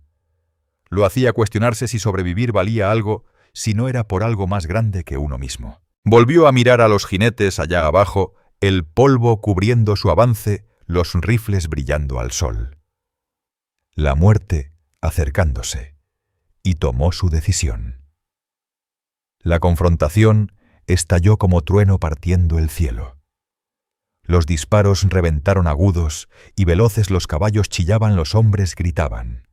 Lo hacía cuestionarse si sobrevivir valía algo, si no era por algo más grande que uno mismo. Volvió a mirar a los jinetes allá abajo, el polvo cubriendo su avance, los rifles brillando al sol. La muerte acercándose, y tomó su decisión. La confrontación estalló como trueno partiendo el cielo. Los disparos reventaron agudos y veloces, los caballos chillaban, los hombres gritaban.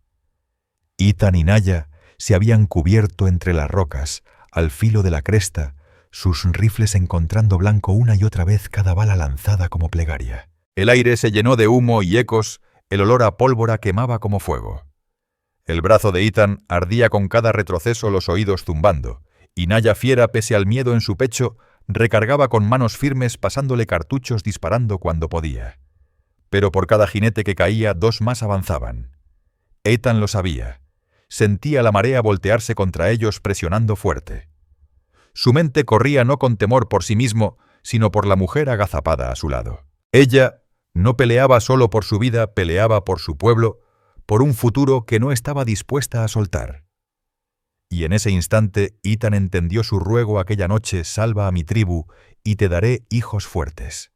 Ethan y Naya se habían cubierto entre las rocas, al filo de la cresta, sus rifles encontrando blanco una y otra vez, cada bala lanzada como plegaria. El aire se llenó de humo y ecos, el olor a pólvora quemaba como fuego. El brazo de Ethan ardía con cada retroceso, los oídos zumbando, Y Naya fiera, pese al miedo en su pecho, recargaba con manos firmes pasándole cartuchos disparando cuando podía. Pero por cada jinete que caía, dos más avanzaban. Ethan lo sabía. Sentía la marea voltearse contra ellos presionando fuerte. Su mente corría no con temor por sí mismo, sino por la mujer agazapada a su lado. Ella no peleaba solo por su vida, peleaba por su pueblo, por un futuro que no estaba dispuesta a soltar. Y en ese instante Ethan entendió su ruego aquella noche: salva a mi tribu y te daré hijos fuertes.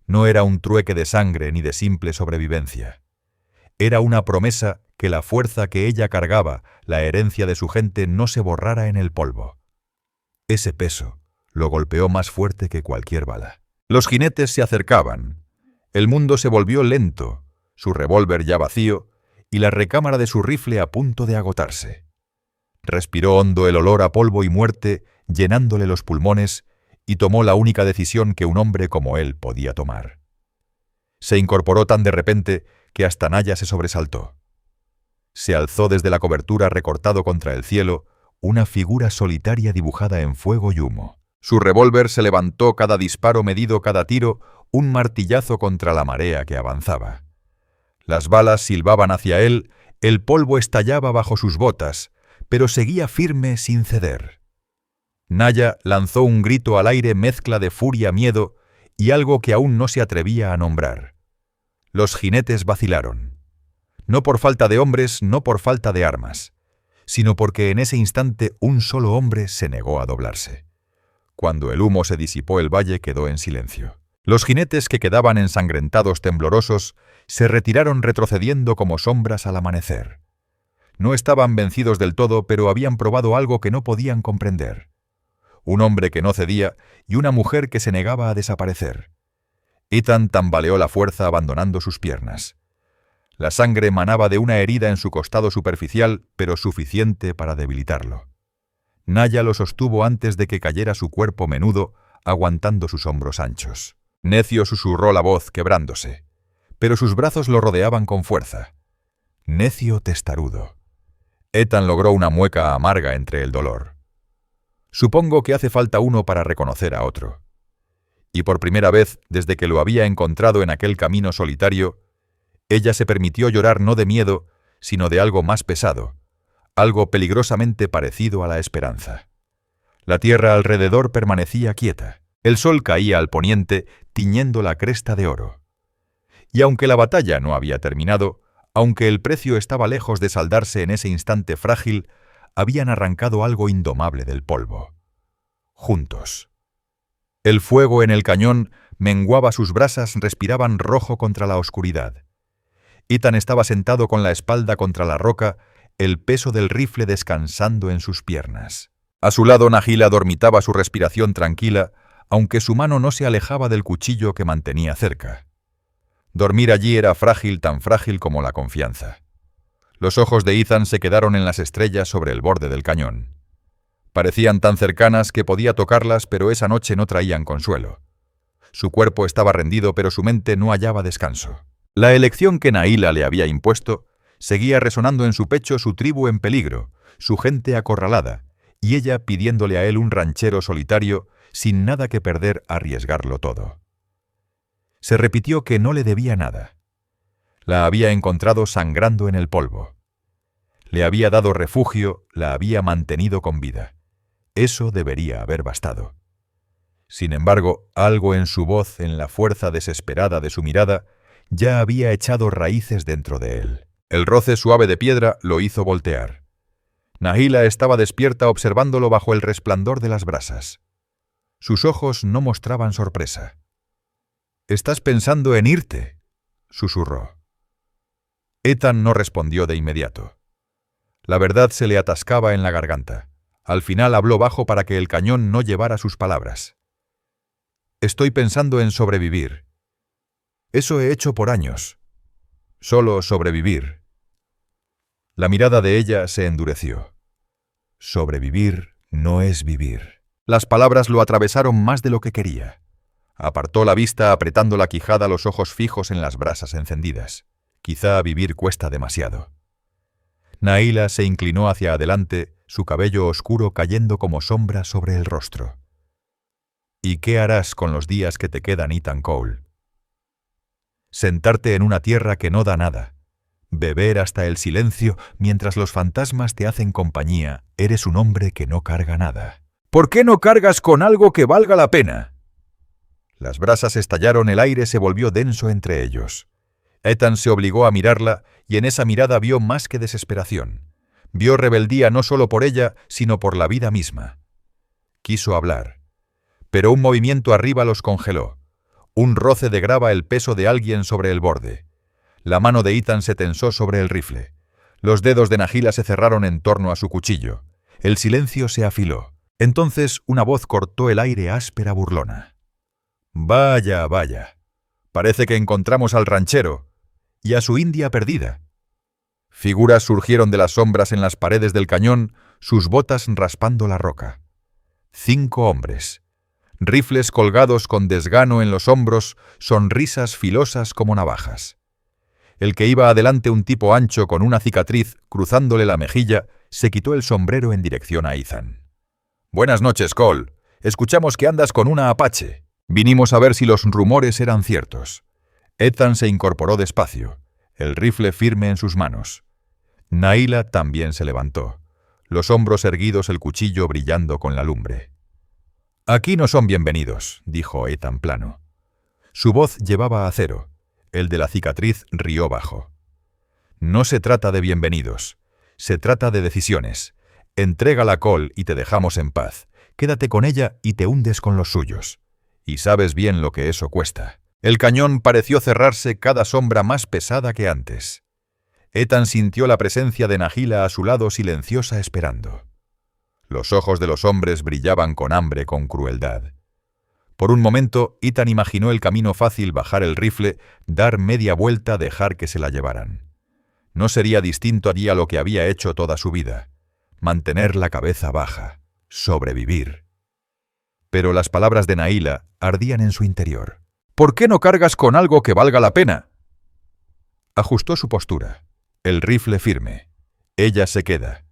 No era un trueque de sangre ni de simple sobrevivencia. Era una promesa que la fuerza que ella cargaba, la herencia de su gente, no se borrara en el polvo. Ese peso lo golpeó más fuerte que cualquier bala. Los jinetes se acercaban. El mundo se volvió lento, su revólver ya vacío y la recámara de su rifle a punto de agotarse. Respiró hondo el olor a polvo y muerte, llenándole los pulmones, y tomó la única decisión que un hombre como él podía tomar. Se incorporó tan de repente que hasta Naya se sobresaltó. Se alzó desde la cobertura, recortado contra el cielo, una figura solitaria dibujada en fuego y humo. Su revólver se levantó, cada disparo medido, cada tiro, un martillazo contra la marea que avanzaba. Las balas silbaban hacia él, el polvo estallaba bajo sus botas, pero seguía firme sin ceder. Naya lanzó un grito al aire, mezcla de furia, miedo y algo que aún no se atrevía a nombrar. Los jinetes vacilaron. No por falta de hombres, no por falta de armas, sino porque en ese instante un solo hombre se negó a doblarse. Cuando el humo se disipó, el valle quedó en silencio. Los jinetes, que quedaban ensangrentados, temblorosos, se retiraron retrocediendo como sombras al amanecer. No estaban vencidos del todo, pero habían probado algo que no podían comprender. Un hombre que no cedía y una mujer que se negaba a desaparecer. Ethan tambaleó la fuerza, abandonando sus piernas. La sangre emanaba de una herida en su costado superficial, pero suficiente para debilitarlo. Naya lo sostuvo antes de que cayera su cuerpo menudo, aguantando sus hombros anchos. Necio, susurró la voz, quebrándose, pero sus brazos lo rodeaban con fuerza. Necio testarudo. Ethan logró una mueca amarga entre el dolor. Supongo que hace falta uno para reconocer a otro. Y por primera vez, desde que lo había encontrado en aquel camino solitario, ella se permitió llorar no de miedo, sino de algo más pesado, algo peligrosamente parecido a la esperanza. La tierra alrededor permanecía quieta. El sol caía al poniente, tiñendo la cresta de oro. Y aunque la batalla no había terminado, aunque el precio estaba lejos de saldarse en ese instante frágil, habían arrancado algo indomable del polvo. Juntos. El fuego en el cañón menguaba sus brasas, respiraban rojo contra la oscuridad. Ethan estaba sentado con la espalda contra la roca, el peso del rifle descansando en sus piernas. A su lado Nahila dormitaba, su respiración tranquila, aunque su mano no se alejaba del cuchillo que mantenía cerca. Dormir allí era frágil, tan frágil como la confianza. Los ojos de Ethan se quedaron en las estrellas sobre el borde del cañón. Parecían tan cercanas que podía tocarlas, pero esa noche no traían consuelo. Su cuerpo estaba rendido, pero su mente no hallaba descanso. La elección que Nahila le había impuesto seguía resonando en su pecho, su tribu en peligro, su gente acorralada, y ella pidiéndole a él, un ranchero solitario, sin nada que perder, arriesgarlo todo. Se repitió que no le debía nada. La había encontrado sangrando en el polvo. Le había dado refugio, la había mantenido con vida. Eso debería haber bastado. Sin embargo, algo en su voz, en la fuerza desesperada de su mirada, ya había echado raíces dentro de él. El roce suave de piedra lo hizo voltear. Nahila estaba despierta, observándolo bajo el resplandor de las brasas. Sus ojos no mostraban sorpresa. «¿Estás pensando en irte?», susurró. Ethan no respondió de inmediato. La verdad se le atascaba en la garganta. Al final habló bajo para que el cañón no llevara sus palabras. «Estoy pensando en sobrevivir. Eso he hecho por años. Solo sobrevivir». La mirada de ella se endureció. Sobrevivir no es vivir. Las palabras lo atravesaron más de lo que quería. Apartó la vista, apretando la quijada, los ojos fijos en las brasas encendidas. Quizá vivir cuesta demasiado. Nahila se inclinó hacia adelante, su cabello oscuro cayendo como sombra sobre el rostro. ¿Y qué harás con los días que te quedan, Ethan Cole? Sentarte en una tierra que no da nada, beber hasta el silencio mientras los fantasmas te hacen compañía. Eres un hombre que no carga nada. ¿Por qué no cargas con algo que valga la pena? Las brasas estallaron, el aire se volvió denso entre ellos. Ethan se obligó a mirarla y en esa mirada vio más que desesperación. Vio rebeldía no solo por ella, sino por la vida misma. Quiso hablar, pero un movimiento arriba los congeló. Un roce de grava, el peso de alguien sobre el borde. La mano de Ethan se tensó sobre el rifle. Los dedos de Nahila se cerraron en torno a su cuchillo. El silencio se afiló. Entonces una voz cortó el aire áspera, burlona. «Vaya, vaya. Parece que encontramos al ranchero y a su india perdida». Figuras surgieron de las sombras en las paredes del cañón, sus botas raspando la roca. 5 hombres. Rifles colgados con desgano en los hombros, sonrisas filosas como navajas. El que iba adelante, un tipo ancho con una cicatriz cruzándole la mejilla, se quitó el sombrero en dirección a Ethan. «Buenas noches, Cole. Escuchamos que andas con una Apache. Vinimos a ver si los rumores eran ciertos». Ethan se incorporó despacio, el rifle firme en sus manos. Nahila también se levantó, los hombros erguidos, el cuchillo brillando con la lumbre. «Aquí no son bienvenidos», dijo Ethan plano. Su voz llevaba acero. El de la cicatriz rió bajo. «No se trata de bienvenidos. Se trata de decisiones. Entrégala, Cole, y te dejamos en paz. Quédate con ella y te hundes con los suyos. Y sabes bien lo que eso cuesta». El cañón pareció cerrarse, cada sombra más pesada que antes. Ethan sintió la presencia de Nahila a su lado, silenciosa, esperando. Los ojos de los hombres brillaban con hambre, con crueldad. Por un momento, Ethan imaginó el camino fácil: bajar el rifle, dar media vuelta, dejar que se la llevaran. No sería distinto allí a lo que había hecho toda su vida. Mantener la cabeza baja, sobrevivir. Pero las palabras de Nahila ardían en su interior. «¿Por qué no cargas con algo que valga la pena?» Ajustó su postura, el rifle firme. Ella se queda.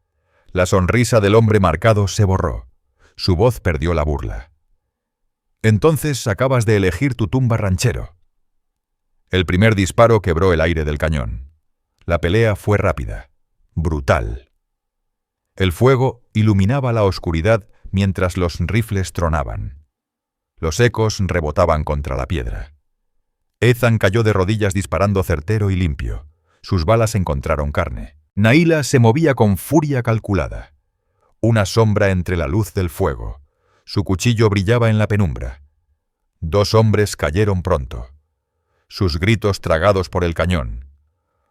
La sonrisa del hombre marcado se borró. Su voz perdió la burla. «Entonces acabas de elegir tu tumba, ranchero». El primer disparo quebró el aire del cañón. La pelea fue rápida, brutal. El fuego iluminaba la oscuridad mientras los rifles tronaban. Los ecos rebotaban contra la piedra. Ethan cayó de rodillas disparando certero y limpio. Sus balas encontraron carne. Nahila se movía con furia calculada. Una sombra entre la luz del fuego. Su cuchillo brillaba en la penumbra. 2 hombres cayeron pronto. Sus gritos tragados por el cañón.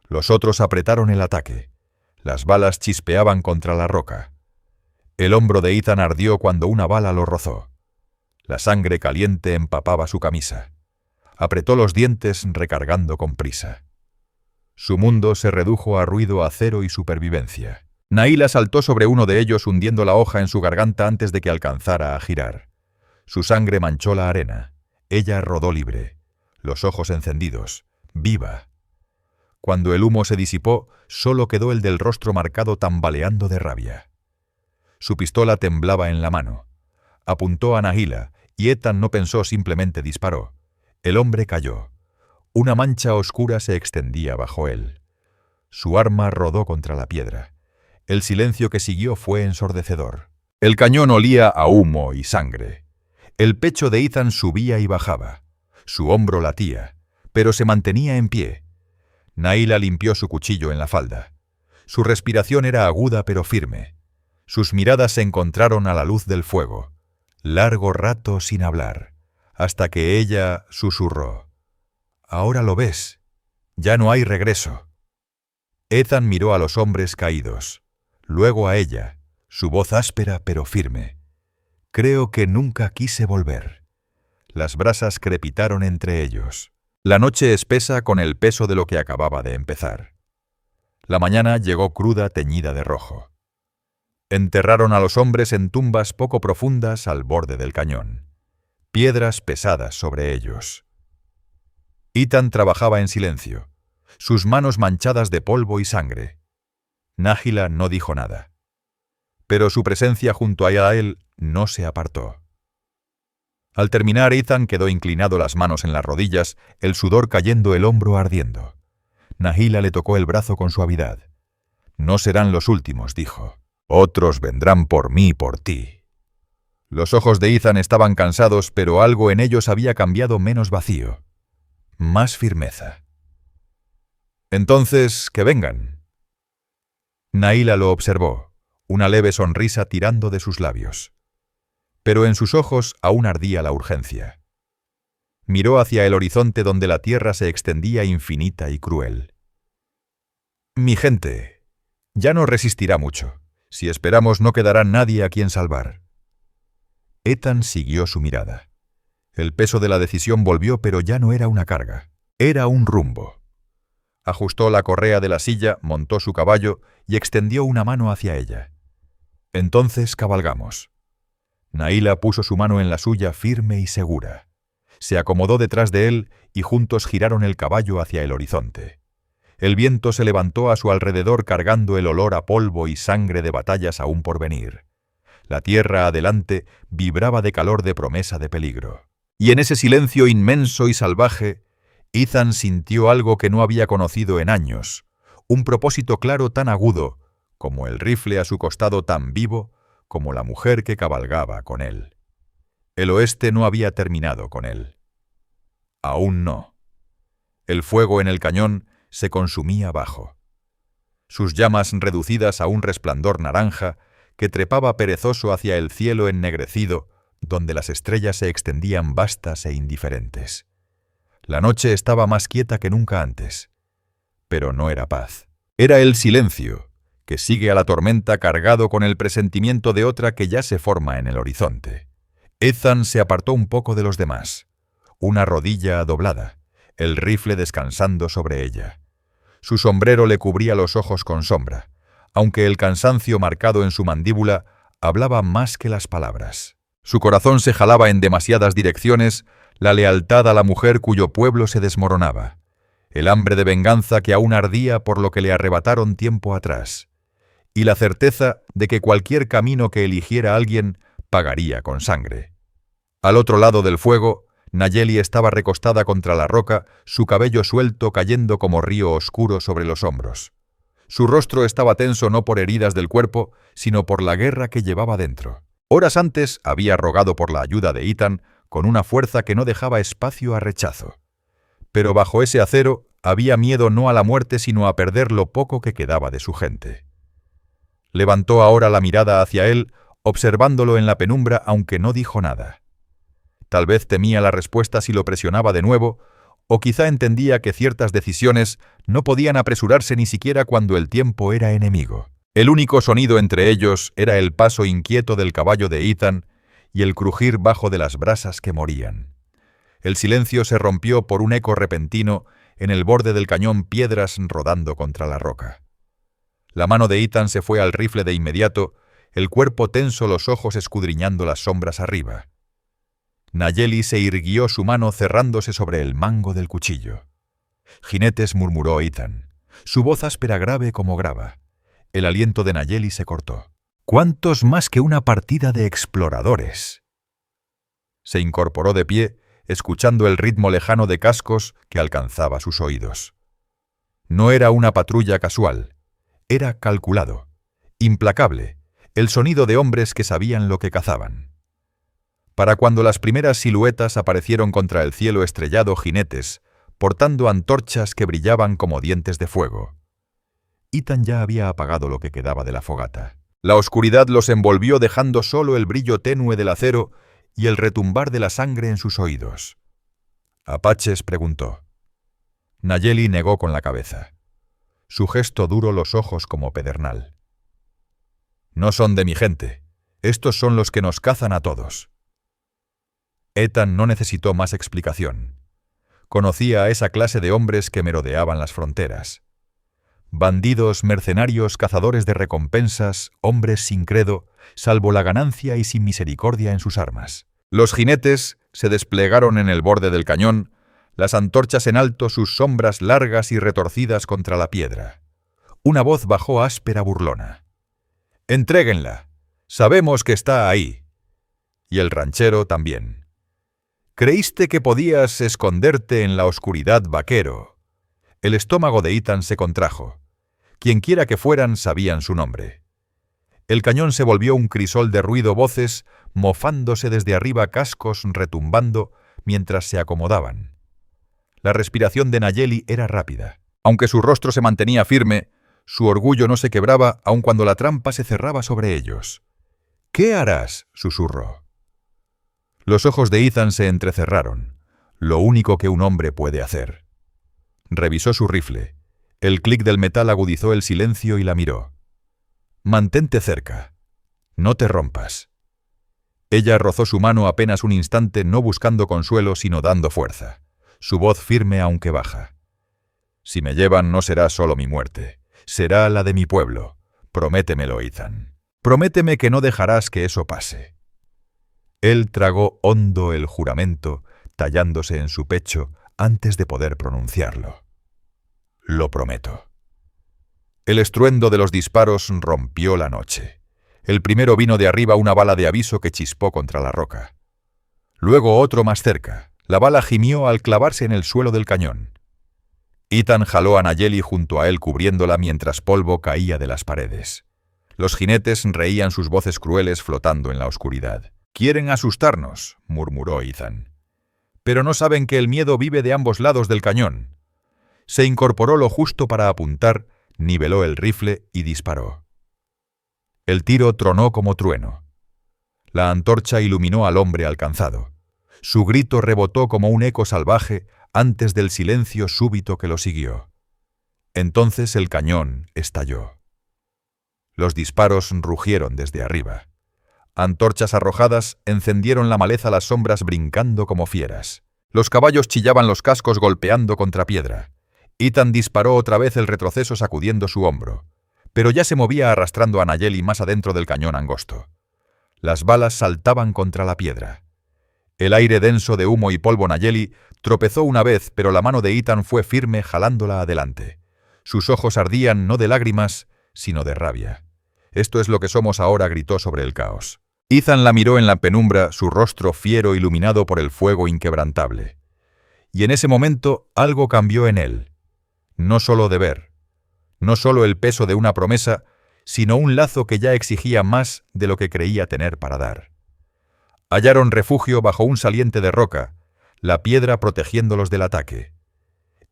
Los otros apretaron el ataque. Las balas chispeaban contra la roca. El hombro de Ethan ardió cuando una bala lo rozó. La sangre caliente empapaba su camisa. Apretó los dientes, recargando con prisa. Su mundo se redujo a ruido, acero y supervivencia. Nahila saltó sobre uno de ellos, hundiendo la hoja en su garganta antes de que alcanzara a girar. Su sangre manchó la arena. Ella rodó libre, los ojos encendidos, viva. Cuando el humo se disipó, solo quedó el del rostro marcado, tambaleando de rabia. Su pistola temblaba en la mano. Apuntó a Nahila, y Ethan no pensó, simplemente disparó. El hombre cayó. Una mancha oscura se extendía bajo él. Su arma rodó contra la piedra. El silencio que siguió fue ensordecedor. El cañón olía a humo y sangre. El pecho de Ethan subía y bajaba. Su hombro latía, pero se mantenía en pie. Nahila limpió su cuchillo en la falda. Su respiración era aguda pero firme. Sus miradas se encontraron a la luz del fuego. Largo rato sin hablar, hasta que ella susurró: «Ahora lo ves. Ya no hay regreso». Ethan miró a los hombres caídos, luego a ella, su voz áspera pero firme. «Creo que nunca quise volver». Las brasas crepitaron entre ellos. La noche espesa con el peso de lo que acababa de empezar. La mañana llegó cruda, teñida de rojo. Enterraron a los hombres en tumbas poco profundas al borde del cañón. Piedras pesadas sobre ellos. Ethan trabajaba en silencio, sus manos manchadas de polvo y sangre. Nahila no dijo nada. pero su presencia junto a Yael no se apartó. Al terminar, Ethan quedó inclinado, las manos en las rodillas, el sudor cayendo, el hombro ardiendo. Nahila le tocó el brazo con suavidad. «No serán los últimos», dijo. «Otros vendrán por mí y por ti». Los ojos de Ethan estaban cansados, pero algo en ellos había cambiado, menos vacío, más firmeza. «Entonces, que vengan». Nahila lo observó, una leve sonrisa tirando de sus labios. Pero en sus ojos aún ardía la urgencia. Miró hacia el horizonte donde la tierra se extendía infinita y cruel. «Mi gente ya no resistirá mucho. Si esperamos no quedará nadie a quien salvar». Ethan siguió su mirada. El peso de la decisión volvió, pero ya no era una carga, era un rumbo. Ajustó la correa de la silla, montó su caballo y extendió una mano hacia ella. «Entonces cabalgamos». Nahila puso su mano en la suya, firme y segura. Se acomodó detrás de él y juntos giraron el caballo hacia el horizonte. El viento se levantó a su alrededor cargando el olor a polvo y sangre de batallas aún por venir. La tierra adelante vibraba de calor, de promesa de peligro. Y en ese silencio inmenso y salvaje, Ethan sintió algo que no había conocido en años, un propósito claro tan agudo, como el rifle a su costado, tan vivo como la mujer que cabalgaba con él. El oeste no había terminado con él. Aún no. El fuego en el cañón se consumía abajo. Sus llamas reducidas a un resplandor naranja que trepaba perezoso hacia el cielo ennegrecido, donde las estrellas se extendían vastas e indiferentes. La noche estaba más quieta que nunca antes. Pero no era paz. Era el silencio, que sigue a la tormenta, cargado con el presentimiento de otra que ya se forma en el horizonte. Ethan se apartó un poco de los demás, una rodilla doblada, el rifle descansando sobre ella. Su sombrero le cubría los ojos con sombra, aunque el cansancio marcado en su mandíbula hablaba más que las palabras. Su corazón se jalaba en demasiadas direcciones, la lealtad a la mujer cuyo pueblo se desmoronaba, el hambre de venganza que aún ardía por lo que le arrebataron tiempo atrás, y la certeza de que cualquier camino que eligiera alguien pagaría con sangre. Al otro lado del fuego, Nayeli estaba recostada contra la roca, su cabello suelto cayendo como río oscuro sobre los hombros. Su rostro estaba tenso no por heridas del cuerpo, sino por la guerra que llevaba dentro. Horas antes había rogado por la ayuda de Ethan con una fuerza que no dejaba espacio a rechazo. Pero bajo ese acero había miedo no a la muerte, sino a perder lo poco que quedaba de su gente. Levantó ahora la mirada hacia él, observándolo en la penumbra, aunque no dijo nada. Tal vez temía la respuesta si lo presionaba de nuevo, o quizá entendía que ciertas decisiones no podían apresurarse ni siquiera cuando el tiempo era enemigo. El único sonido entre ellos era el paso inquieto del caballo de Ethan y el crujir bajo de las brasas que morían. El silencio se rompió por un eco repentino en el borde del cañón, piedras rodando contra la roca. La mano de Ethan se fue al rifle de inmediato, el cuerpo tenso, los ojos escudriñando las sombras arriba. Nayeli se irguió su mano cerrándose sobre el mango del cuchillo. «Jinetes», murmuró Ethan, su voz áspera, grave como grava. El aliento de Nayeli se cortó. «¿Cuántos más que una partida de exploradores?» Se incorporó de pie, escuchando el ritmo lejano de cascos que alcanzaba sus oídos. No era una patrulla casual, era calculado, implacable, el sonido de hombres que sabían lo que cazaban. Para cuando las primeras siluetas aparecieron contra el cielo estrellado, jinetes, portando antorchas que brillaban como dientes de fuego. Ethan ya había apagado lo que quedaba de la fogata. La oscuridad los envolvió, dejando solo el brillo tenue del acero y el retumbar de la sangre en sus oídos. «¿Apaches?», preguntó. Nayeli negó con la cabeza. Su gesto duro, los ojos como pedernal. «No son de mi gente. Estos son los que nos cazan a todos». Ethan no necesitó más explicación. Conocía a esa clase de hombres que merodeaban las fronteras. Bandidos, mercenarios, cazadores de recompensas, hombres sin credo, salvo la ganancia y sin misericordia en sus armas. Los jinetes se desplegaron en el borde del cañón, las antorchas en alto, sus sombras largas y retorcidas contra la piedra. Una voz bajó áspera, burlona. «Entréguenla. Sabemos que está ahí. Y el ranchero también. Creíste que podías esconderte en la oscuridad, vaquero. El estómago de Ethan se contrajo. Quienquiera que fueran sabían su nombre. El cañón se volvió un crisol de ruido, voces mofándose desde arriba, cascos retumbando mientras se acomodaban. La respiración de Nayeli era rápida. Aunque su rostro se mantenía firme, su orgullo no se quebraba aun cuando la trampa se cerraba sobre ellos. «¿Qué harás?», susurró. Los ojos de Ethan se entrecerraron. Lo único que un hombre puede hacer. Revisó su rifle. El clic del metal agudizó el silencio y la miró. «Mantente cerca. No te rompas». Ella rozó su mano apenas un instante, no buscando consuelo, sino dando fuerza. Su voz firme aunque baja. «Si me llevan no será solo mi muerte. Será la de mi pueblo. Prométemelo, Ethan. Prométeme que no dejarás que eso pase». Él tragó hondo el juramento, tallándose en su pecho antes de poder pronunciarlo. «Lo prometo». El estruendo de los disparos rompió la noche. El primero vino de arriba, una bala de aviso que chispó contra la roca. Luego otro más cerca. La bala gimió al clavarse en el suelo del cañón. Ethan jaló a Nayeli junto a él, cubriéndola mientras polvo caía de las paredes. Los jinetes reían, sus voces crueles flotando en la oscuridad. «Quieren asustarnos», murmuró Ethan. «Pero no saben que el miedo vive de ambos lados del cañón». Se incorporó lo justo para apuntar, niveló el rifle y disparó. El tiro tronó como trueno. La antorcha iluminó al hombre alcanzado. Su grito rebotó como un eco salvaje antes del silencio súbito que lo siguió. Entonces el cañón estalló. Los disparos rugieron desde arriba. Antorchas arrojadas encendieron la maleza, las sombras brincando como fieras. Los caballos chillaban, los cascos golpeando contra piedra. Ethan disparó otra vez, el retroceso sacudiendo su hombro, pero ya se movía arrastrando a Nayeli más adentro del cañón angosto. Las balas saltaban contra la piedra. El aire denso de humo y polvo. Nayeli tropezó una vez, pero la mano de Ethan fue firme, jalándola adelante. Sus ojos ardían no de lágrimas, sino de rabia. «Esto es lo que somos ahora», gritó sobre el caos. Ethan la miró en la penumbra, su rostro fiero iluminado por el fuego inquebrantable. Y en ese momento algo cambió en él. No solo deber, no solo el peso de una promesa, sino un lazo que ya exigía más de lo que creía tener para dar. Hallaron refugio bajo un saliente de roca, la piedra protegiéndolos del ataque.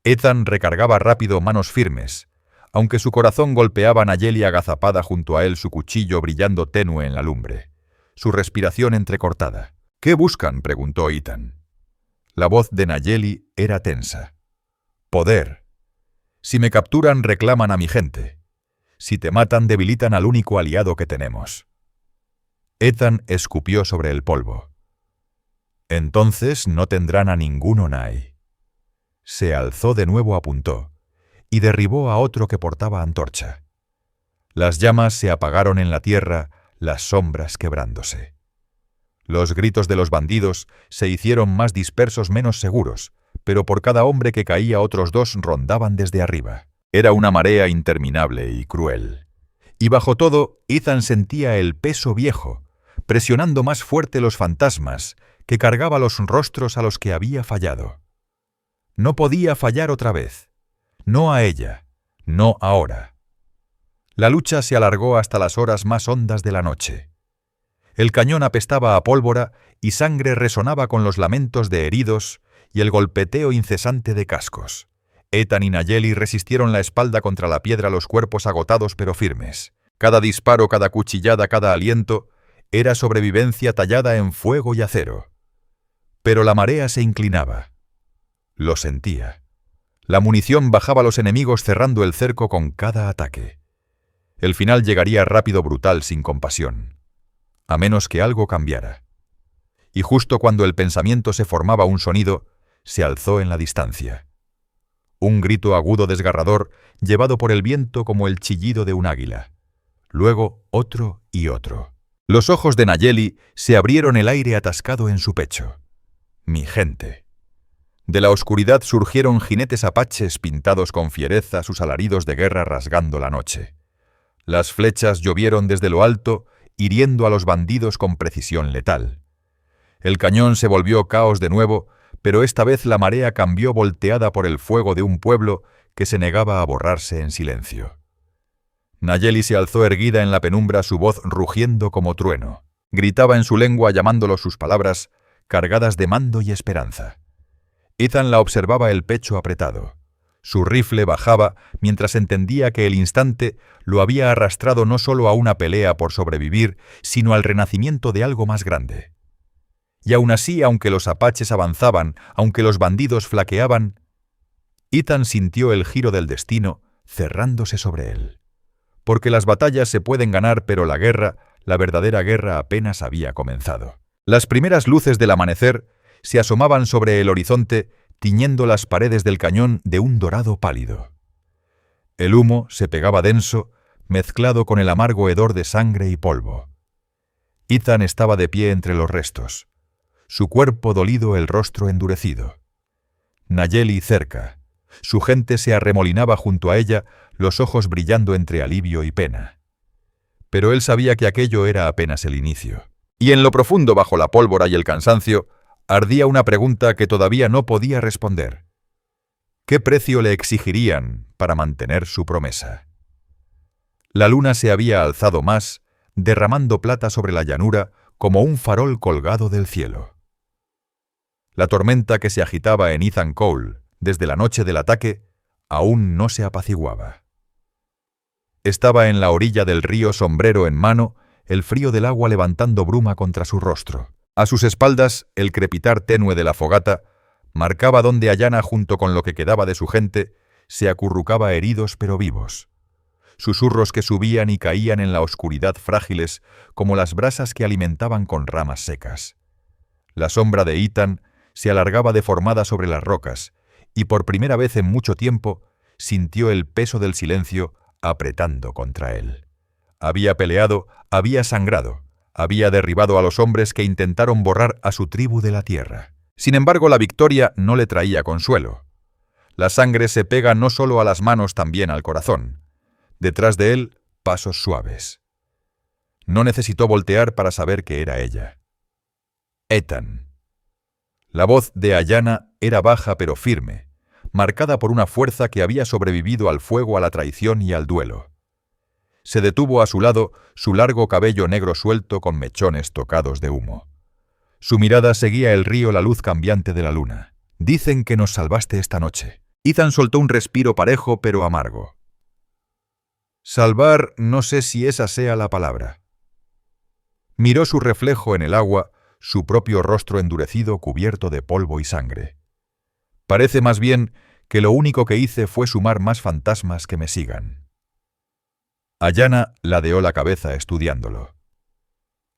Ethan recargaba rápido, manos firmes, aunque su corazón golpeaba a Nayeli agazapada junto a él, su cuchillo brillando tenue en la lumbre, su respiración entrecortada. «¿Qué buscan?», preguntó Ethan. La voz de Nayeli era tensa. «Poder. Si me capturan, reclaman a mi gente. Si te matan, debilitan al único aliado que tenemos». Ethan escupió sobre el polvo. «Entonces no tendrán a ningún Onai». Se alzó de nuevo, apuntó, y derribó a otro que portaba antorcha. Las llamas se apagaron en la tierra, las sombras quebrándose. Los gritos de los bandidos se hicieron más dispersos, menos seguros, pero por cada hombre que caía otros dos rondaban desde arriba. Era una marea interminable y cruel. Y bajo todo, Ethan sentía el peso viejo, presionando más fuerte los fantasmas, que cargaba los rostros a los que había fallado. No podía fallar otra vez. No a ella, no ahora. La lucha se alargó hasta las horas más hondas de la noche. El cañón apestaba a pólvora y sangre resonaba con los lamentos de heridos y el golpeteo incesante de cascos. Ethan y Nayeli resistieron la espalda contra la piedra, los cuerpos agotados pero firmes. Cada disparo, cada cuchillada, cada aliento era sobrevivencia tallada en fuego y acero. Pero la marea se inclinaba. Lo sentía. La munición bajaba a los enemigos, cerrando el cerco con cada ataque. El final llegaría rápido, brutal, sin compasión. A menos que algo cambiara. Y justo cuando el pensamiento se formaba un sonido, se alzó en la distancia. Un grito agudo desgarrador, llevado por el viento como el chillido de un águila. Luego otro y otro. Los ojos de Nayeli se abrieron, el aire atascado en su pecho. Mi gente. De la oscuridad surgieron jinetes apaches pintados con fiereza, sus alaridos de guerra rasgando la noche. Las flechas llovieron desde lo alto hiriendo a los bandidos con precisión letal. El cañón se volvió caos de nuevo, pero esta vez la marea cambió volteada por el fuego de un pueblo que se negaba a borrarse en silencio. Nayeli se alzó erguida en la penumbra, su voz rugiendo como trueno. Gritaba en su lengua llamándolo sus palabras, cargadas de mando y esperanza. Ethan la observaba el pecho apretado. Su rifle bajaba mientras entendía que el instante lo había arrastrado no solo a una pelea por sobrevivir, sino al renacimiento de algo más grande. Y aún así, aunque los apaches avanzaban, aunque los bandidos flaqueaban, Ethan sintió el giro del destino cerrándose sobre él. Porque las batallas se pueden ganar, pero la guerra, la verdadera guerra, apenas había comenzado. Las primeras luces del amanecer se asomaban sobre el horizonte, tiñendo las paredes del cañón de un dorado pálido. El humo se pegaba denso, mezclado con el amargo hedor de sangre y polvo. Ethan estaba de pie entre los restos, su cuerpo dolido, el rostro endurecido. Nayeli cerca. Su gente se arremolinaba junto a ella, los ojos brillando entre alivio y pena. Pero él sabía que aquello era apenas el inicio. Y en lo profundo, bajo la pólvora y el cansancio, ardía una pregunta que todavía no podía responder. ¿Qué precio le exigirían para mantener su promesa? La luna se había alzado más, derramando plata sobre la llanura como un farol colgado del cielo. La tormenta que se agitaba en Ethan Cole desde la noche del ataque aún no se apaciguaba. Estaba en la orilla del río, sombrero en mano, el frío del agua levantando bruma contra su rostro. A sus espaldas, el crepitar tenue de la fogata marcaba donde Ayanna, junto con lo que quedaba de su gente, se acurrucaba heridos pero vivos. Susurros que subían y caían en la oscuridad frágiles como las brasas que alimentaban con ramas secas. La sombra de Ethan se alargaba deformada sobre las rocas, y por primera vez en mucho tiempo sintió el peso del silencio apretando contra él. Había peleado, había sangrado, había derribado a los hombres que intentaron borrar a su tribu de la tierra. Sin embargo, la victoria no le traía consuelo. La sangre se pega no solo a las manos, también al corazón. Detrás de él, pasos suaves. No necesitó voltear para saber que era ella. Ethan. La voz de Ayanna era baja pero firme, marcada por una fuerza que había sobrevivido al fuego, a la traición y al duelo. Se detuvo a su lado, su largo cabello negro suelto con mechones tocados de humo. Su mirada seguía el río, la luz cambiante de la luna. «Dicen que nos salvaste esta noche». Ethan soltó un respiro parejo pero amargo. Salvar, no sé si esa sea la palabra. Miró su reflejo en el agua, su propio rostro endurecido cubierto de polvo y sangre. Parece más bien que lo único que hice fue sumar más fantasmas que me sigan. Ayanna ladeó la cabeza estudiándolo.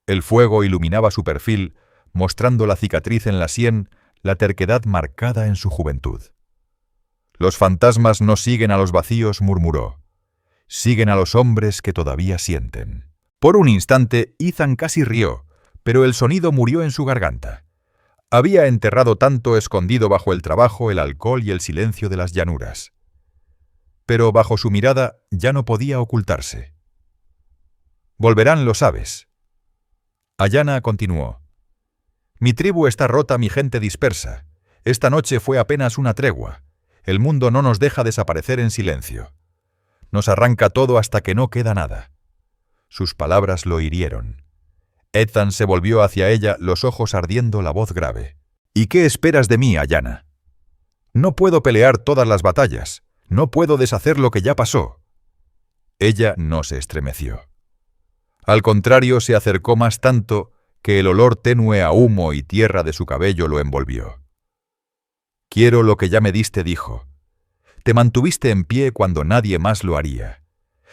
El fuego iluminaba su perfil, mostrando la cicatriz en la sien, la terquedad marcada en su juventud. Los fantasmas no siguen a los vacíos, murmuró. Siguen a los hombres que todavía sienten. Por un instante, Ethan casi rió, pero el sonido murió en su garganta. Había enterrado tanto escondido bajo el trabajo, el alcohol y el silencio de las llanuras. Pero bajo su mirada ya no podía ocultarse. Volverán, lo sabes. Ayanna continuó. Mi tribu está rota, mi gente dispersa. Esta noche fue apenas una tregua. El mundo no nos deja desaparecer en silencio. Nos arranca todo hasta que no queda nada. Sus palabras lo hirieron. Ethan se volvió hacia ella, los ojos ardiendo, la voz grave. ¿Y qué esperas de mí, Ayanna? No puedo pelear todas las batallas. No puedo deshacer lo que ya pasó. Ella no se estremeció. Al contrario, se acercó más tanto que el olor tenue a humo y tierra de su cabello lo envolvió. Quiero lo que ya me diste, dijo. Te mantuviste en pie cuando nadie más lo haría.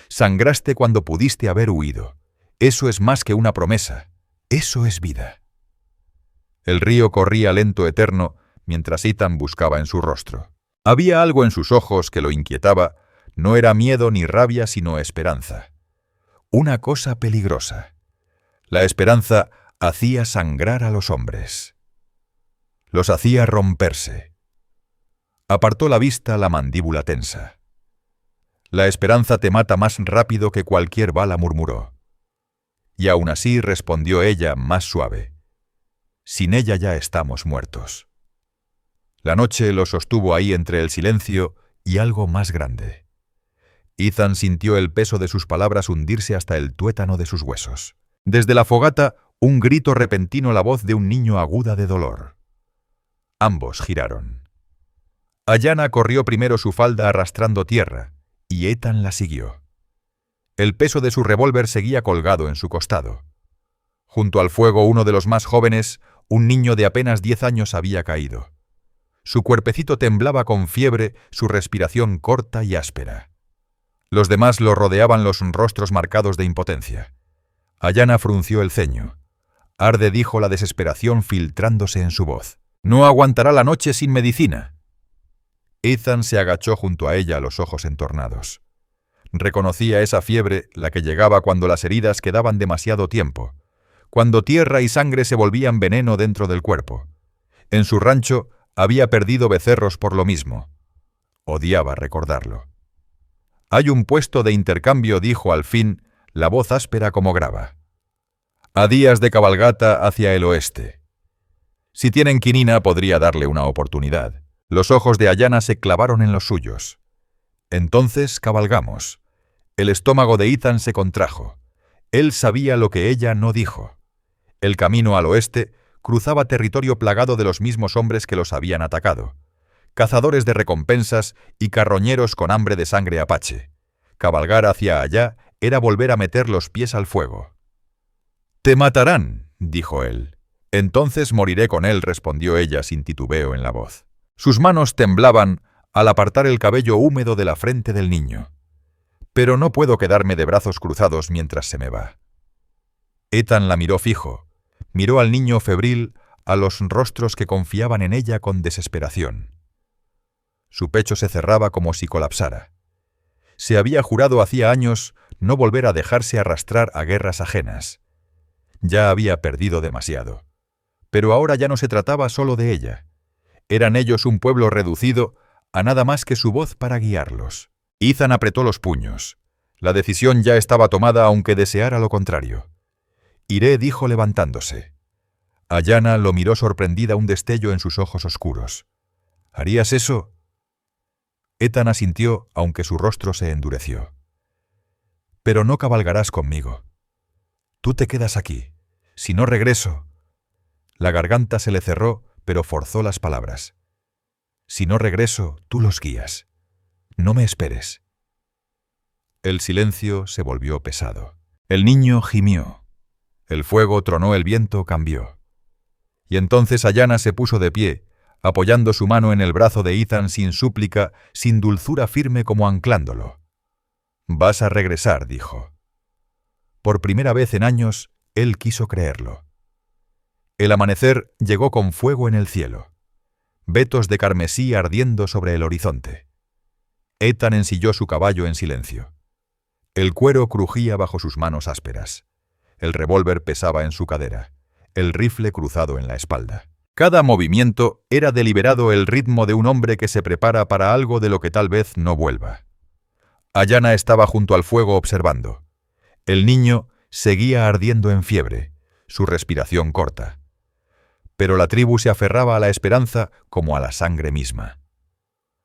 Sangraste cuando pudiste haber huido. Eso es más que una promesa. Eso es vida. El río corría lento, eterno, mientras Ethan buscaba en su rostro. Había algo en sus ojos que lo inquietaba. No era miedo ni rabia, sino esperanza. Una cosa peligrosa. La esperanza hacía sangrar a los hombres. Los hacía romperse. Apartó la vista, la mandíbula tensa. La esperanza te mata más rápido que cualquier bala, murmuró. Y aún así respondió ella más suave: «Sin ella ya estamos muertos». La noche lo sostuvo ahí entre el silencio y algo más grande. Ethan sintió el peso de sus palabras hundirse hasta el tuétano de sus huesos. Desde la fogata, un grito repentino, la voz de un niño aguda de dolor. Ambos giraron. Ayanna corrió primero su falda arrastrando tierra, y Ethan la siguió. El peso de su revólver seguía colgado en su costado. Junto al fuego, uno de los más jóvenes, un niño de apenas 10 años, había caído. Su cuerpecito temblaba con fiebre, su respiración corta y áspera. Los demás lo rodeaban, los rostros marcados de impotencia. Ayanna frunció el ceño. Arde, dijo, la desesperación filtrándose en su voz. «No aguantará la noche sin medicina». Ethan se agachó junto a ella, los ojos entornados. Reconocía esa fiebre, la que llegaba cuando las heridas quedaban demasiado tiempo, cuando tierra y sangre se volvían veneno dentro del cuerpo. En su rancho había perdido becerros por lo mismo. Odiaba recordarlo. «Hay un puesto de intercambio», dijo al fin, la voz áspera como grava. «A días de cabalgata hacia el oeste. Si tienen quinina, podría darle una oportunidad». Los ojos de Ayanna se clavaron en los suyos. «Entonces cabalgamos». El estómago de Ethan se contrajo. Él sabía lo que ella no dijo. El camino al oeste cruzaba territorio plagado de los mismos hombres que los habían atacado. Cazadores de recompensas y carroñeros con hambre de sangre apache. Cabalgar hacia allá era volver a meter los pies al fuego. «Te matarán», dijo él. «Entonces moriré con él», respondió ella sin titubeo en la voz. Sus manos temblaban al apartar el cabello húmedo de la frente del niño. «Pero no puedo quedarme de brazos cruzados mientras se me va». Ethan la miró fijo, miró al niño febril, a los rostros que confiaban en ella con desesperación. Su pecho se cerraba como si colapsara. Se había jurado hacía años no volver a dejarse arrastrar a guerras ajenas. Ya había perdido demasiado. Pero ahora ya no se trataba solo de ella. Eran ellos un pueblo reducido a nada más que su voz para guiarlos. Ethan apretó los puños. La decisión ya estaba tomada, aunque deseara lo contrario. «Iré», dijo levantándose. Ayanna lo miró sorprendida, un destello en sus ojos oscuros. «¿Harías eso?» Ethan asintió, aunque su rostro se endureció. «Pero no cabalgarás conmigo. Tú te quedas aquí. Si no regreso». La garganta se le cerró, pero forzó las palabras. «Si no regreso, tú los guías. No me esperes». El silencio se volvió pesado. El niño gimió. El fuego tronó, el viento cambió. Y entonces Ayanna se puso de pie, apoyando su mano en el brazo de Ethan sin súplica, sin dulzura, firme como anclándolo. «Vas a regresar», dijo. Por primera vez en años, él quiso creerlo. El amanecer llegó con fuego en el cielo. Vetos de carmesí ardiendo sobre el horizonte. Ethan ensilló su caballo en silencio. El cuero crujía bajo sus manos ásperas. El revólver pesaba en su cadera, el rifle cruzado en la espalda. Cada movimiento era deliberado, el ritmo de un hombre que se prepara para algo de lo que tal vez no vuelva. Ayanna estaba junto al fuego observando. El niño seguía ardiendo en fiebre, su respiración corta. Pero la tribu se aferraba a la esperanza como a la sangre misma.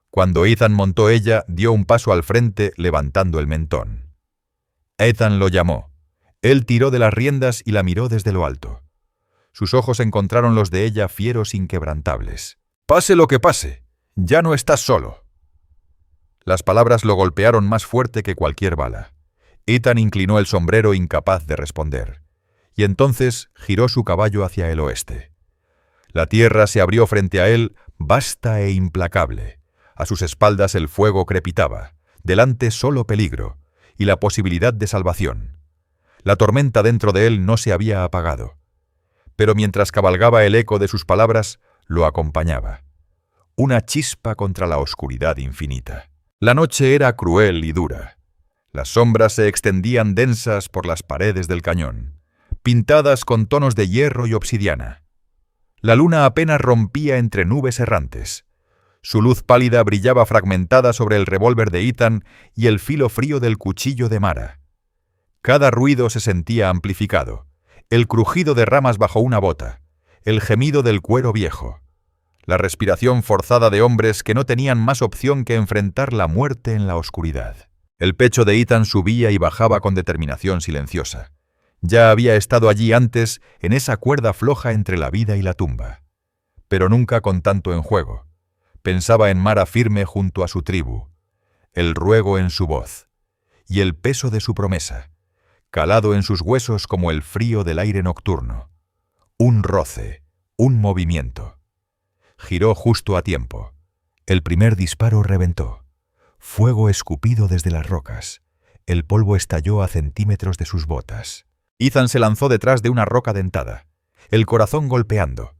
Cuando Ethan montó, ella dio un paso al frente, levantando el mentón. Ethan lo llamó. Él tiró de las riendas y la miró desde lo alto. Sus ojos encontraron los de ella, fieros, inquebrantables. «Pase lo que pase, ya no estás solo». Las palabras lo golpearon más fuerte que cualquier bala. Ethan inclinó el sombrero, incapaz de responder. Y entonces giró su caballo hacia el oeste. La tierra se abrió frente a él, vasta e implacable. A sus espaldas el fuego crepitaba, delante solo peligro, y la posibilidad de salvación. La tormenta dentro de él no se había apagado. Pero mientras cabalgaba, el eco de sus palabras lo acompañaba. Una chispa contra la oscuridad infinita. La noche era cruel y dura. Las sombras se extendían densas por las paredes del cañón, pintadas con tonos de hierro y obsidiana. La luna apenas rompía entre nubes errantes. Su luz pálida brillaba fragmentada sobre el revólver de Ethan y el filo frío del cuchillo de Mara. Cada ruido se sentía amplificado. El crujido de ramas bajo una bota, el gemido del cuero viejo, la respiración forzada de hombres que no tenían más opción que enfrentar la muerte en la oscuridad. El pecho de Ethan subía y bajaba con determinación silenciosa. Ya había estado allí antes, en esa cuerda floja entre la vida y la tumba. Pero nunca con tanto en juego. Pensaba en Mara firme junto a su tribu, el ruego en su voz, y el peso de su promesa, calado en sus huesos como el frío del aire nocturno. Un roce, un movimiento. Giró justo a tiempo. El primer disparo reventó. Fuego escupido desde las rocas. El polvo estalló a centímetros de sus botas. Ethan se lanzó detrás de una roca dentada, el corazón golpeando,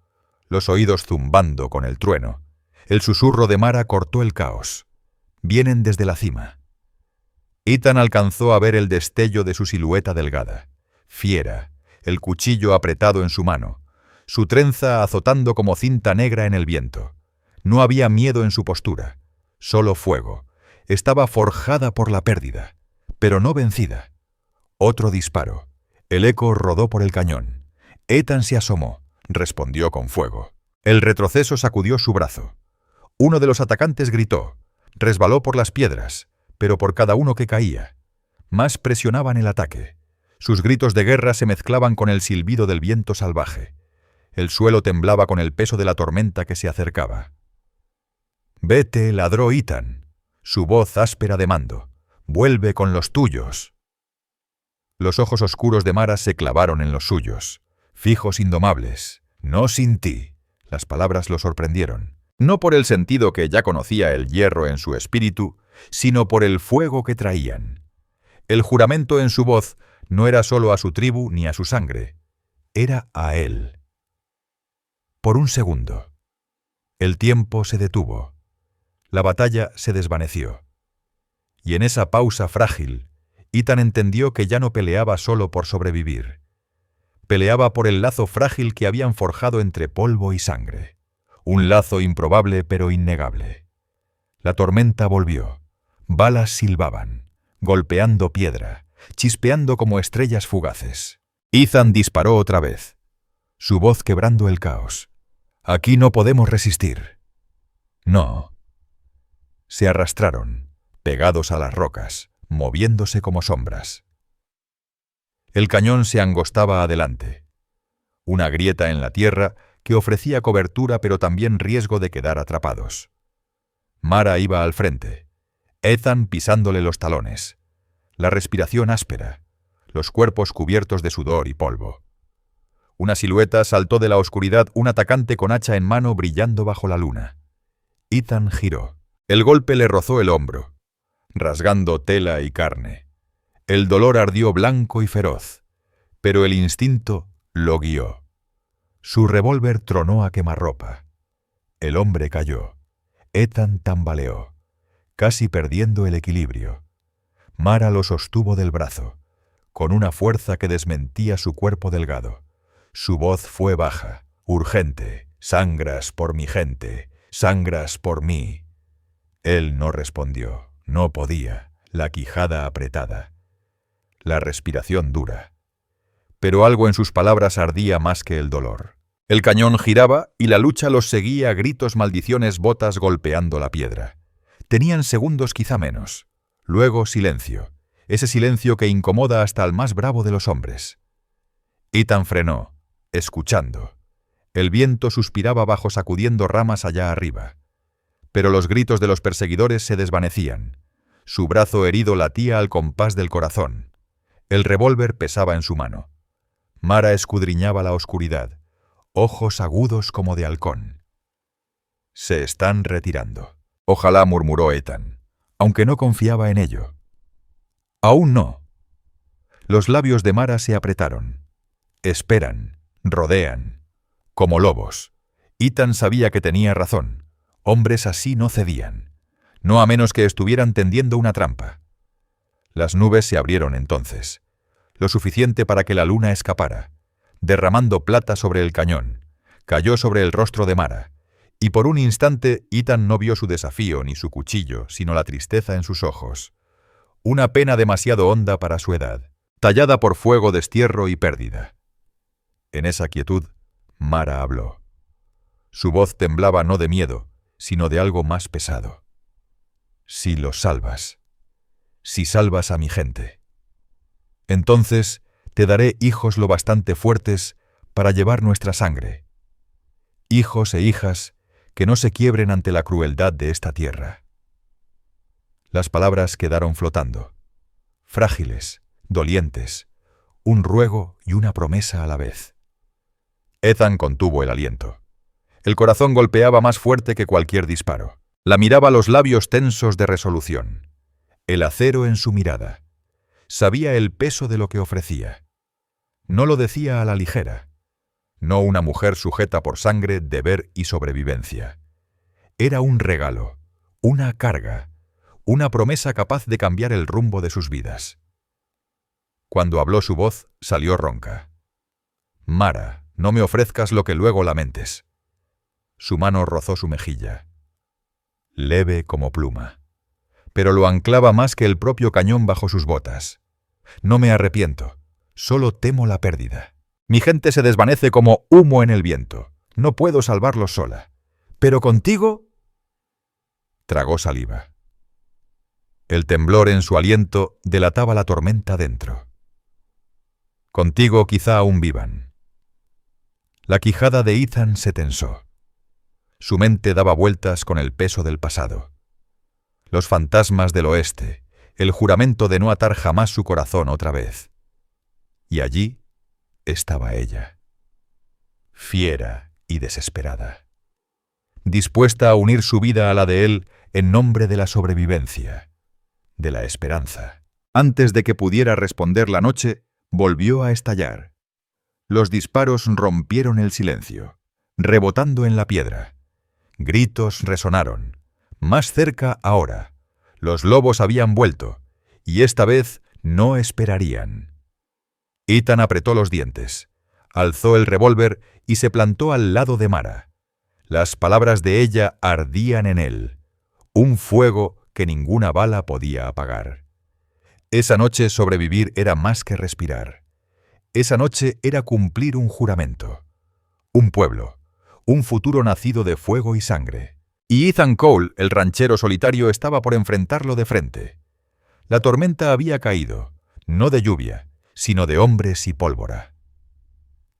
los oídos zumbando con el trueno. El susurro de Mara cortó el caos. Vienen desde la cima. Ethan alcanzó a ver el destello de su silueta delgada, fiera, el cuchillo apretado en su mano, su trenza azotando como cinta negra en el viento. No había miedo en su postura, solo fuego. Estaba forjada por la pérdida, pero no vencida. Otro disparo. El eco rodó por el cañón. Ethan se asomó, respondió con fuego. El retroceso sacudió su brazo. Uno de los atacantes gritó, resbaló por las piedras, pero por cada uno que caía, más presionaban el ataque. Sus gritos de guerra se mezclaban con el silbido del viento salvaje. El suelo temblaba con el peso de la tormenta que se acercaba. «Vete», ladró Ethan, su voz áspera de mando. «Vuelve con los tuyos». Los ojos oscuros de Mara se clavaron en los suyos, fijos indomables. «No sin ti». Las palabras lo sorprendieron. No por el sentido que ya conocía el hierro en su espíritu, sino por el fuego que traían. El juramento en su voz no era solo a su tribu ni a su sangre, era a él. Por un segundo, el tiempo se detuvo, la batalla se desvaneció. Y en esa pausa frágil, Ethan entendió que ya no peleaba solo por sobrevivir. Peleaba por el lazo frágil que habían forjado entre polvo y sangre. Un lazo improbable pero innegable. La tormenta volvió. Balas silbaban, golpeando piedra, chispeando como estrellas fugaces. Ethan disparó otra vez, su voz quebrando el caos. «Aquí no podemos resistir». No. Se arrastraron, pegados a las rocas, moviéndose como sombras. El cañón se angostaba adelante. Una grieta en la tierra que ofrecía cobertura pero también riesgo de quedar atrapados. Mara iba al frente, Ethan pisándole los talones, la respiración áspera, los cuerpos cubiertos de sudor y polvo. Una silueta saltó de la oscuridad, un atacante con hacha en mano brillando bajo la luna. Ethan giró. El golpe le rozó el hombro, rasgando tela y carne. El dolor ardió blanco y feroz, pero el instinto lo guió. Su revólver tronó a quemarropa. El hombre cayó. Ethan tambaleó, casi perdiendo el equilibrio. Mara lo sostuvo del brazo, con una fuerza que desmentía su cuerpo delgado. Su voz fue baja, urgente. «Sangras por mi gente, sangras por mí». Él no respondió, no podía, la quijada apretada, la respiración dura. Pero algo en sus palabras ardía más que el dolor. El cañón giraba y la lucha los seguía a gritos, maldiciones, botas golpeando la piedra. Tenían segundos, quizá menos. Luego silencio, ese silencio que incomoda hasta al más bravo de los hombres. Ethan frenó, escuchando. El viento suspiraba bajo, sacudiendo ramas allá arriba. Pero los gritos de los perseguidores se desvanecían. Su brazo herido latía al compás del corazón. El revólver pesaba en su mano. Mara escudriñaba la oscuridad, ojos agudos como de halcón. «Se están retirando». «Ojalá», murmuró Ethan, aunque no confiaba en ello. «Aún no». Los labios de Mara se apretaron. Esperan, rodean, como lobos. Ethan sabía que tenía razón. Hombres así no cedían, no a menos que estuvieran tendiendo una trampa. Las nubes se abrieron entonces, lo suficiente para que la luna escapara, derramando plata sobre el cañón. Cayó sobre el rostro de Mara, y por un instante Ethan no vio su desafío ni su cuchillo, sino la tristeza en sus ojos. Una pena demasiado honda para su edad. tallada por fuego, destierro y pérdida. En esa quietud, Mara habló. Su voz temblaba no de miedo, sino de algo más pesado. Si los salvas, si salvas a mi gente, entonces te daré hijos lo bastante fuertes para llevar nuestra sangre, hijos e hijas que no se quiebren ante la crueldad de esta tierra. Las palabras quedaron flotando, frágiles, dolientes, un ruego y una promesa a la vez. Ethan contuvo el aliento. El corazón golpeaba más fuerte que cualquier disparo. La miraba, los labios tensos de resolución, el acero en su mirada. Sabía el peso de lo que ofrecía. No lo decía a la ligera. No una mujer sujeta por sangre, deber y sobrevivencia. Era un regalo, una carga, una promesa capaz de cambiar el rumbo de sus vidas. Cuando habló, su voz salió ronca. Mara, no me ofrezcas lo que luego lamentes. Su mano rozó su mejilla, leve como pluma, pero lo anclaba más que el propio cañón bajo sus botas. No me arrepiento, solo temo la pérdida. Mi gente se desvanece como humo en el viento. No puedo salvarlos sola. Pero contigo... Tragó saliva. El temblor en su aliento delataba la tormenta dentro. Contigo quizá aún vivan. La quijada de Ethan se tensó. Su mente daba vueltas con el peso del pasado. Los fantasmas del oeste, el juramento de no atar jamás su corazón otra vez. Y allí estaba ella, fiera y desesperada, dispuesta a unir su vida a la de él en nombre de la sobrevivencia, de la esperanza. Antes de que pudiera responder, la noche volvió a estallar. Los disparos rompieron el silencio, rebotando en la piedra. Gritos resonaron. Más cerca ahora. Los lobos habían vuelto, y esta vez no esperarían. Ethan apretó los dientes, alzó el revólver y se plantó al lado de Mara. Las palabras de ella ardían en él, un fuego que ninguna bala podía apagar. Esa noche sobrevivir era más que respirar. Esa noche era cumplir un juramento. Un pueblo, un futuro nacido de fuego y sangre. Y Ethan Cole, el ranchero solitario, estaba por enfrentarlo de frente. La tormenta había caído, no de lluvia, sino de hombres y pólvora.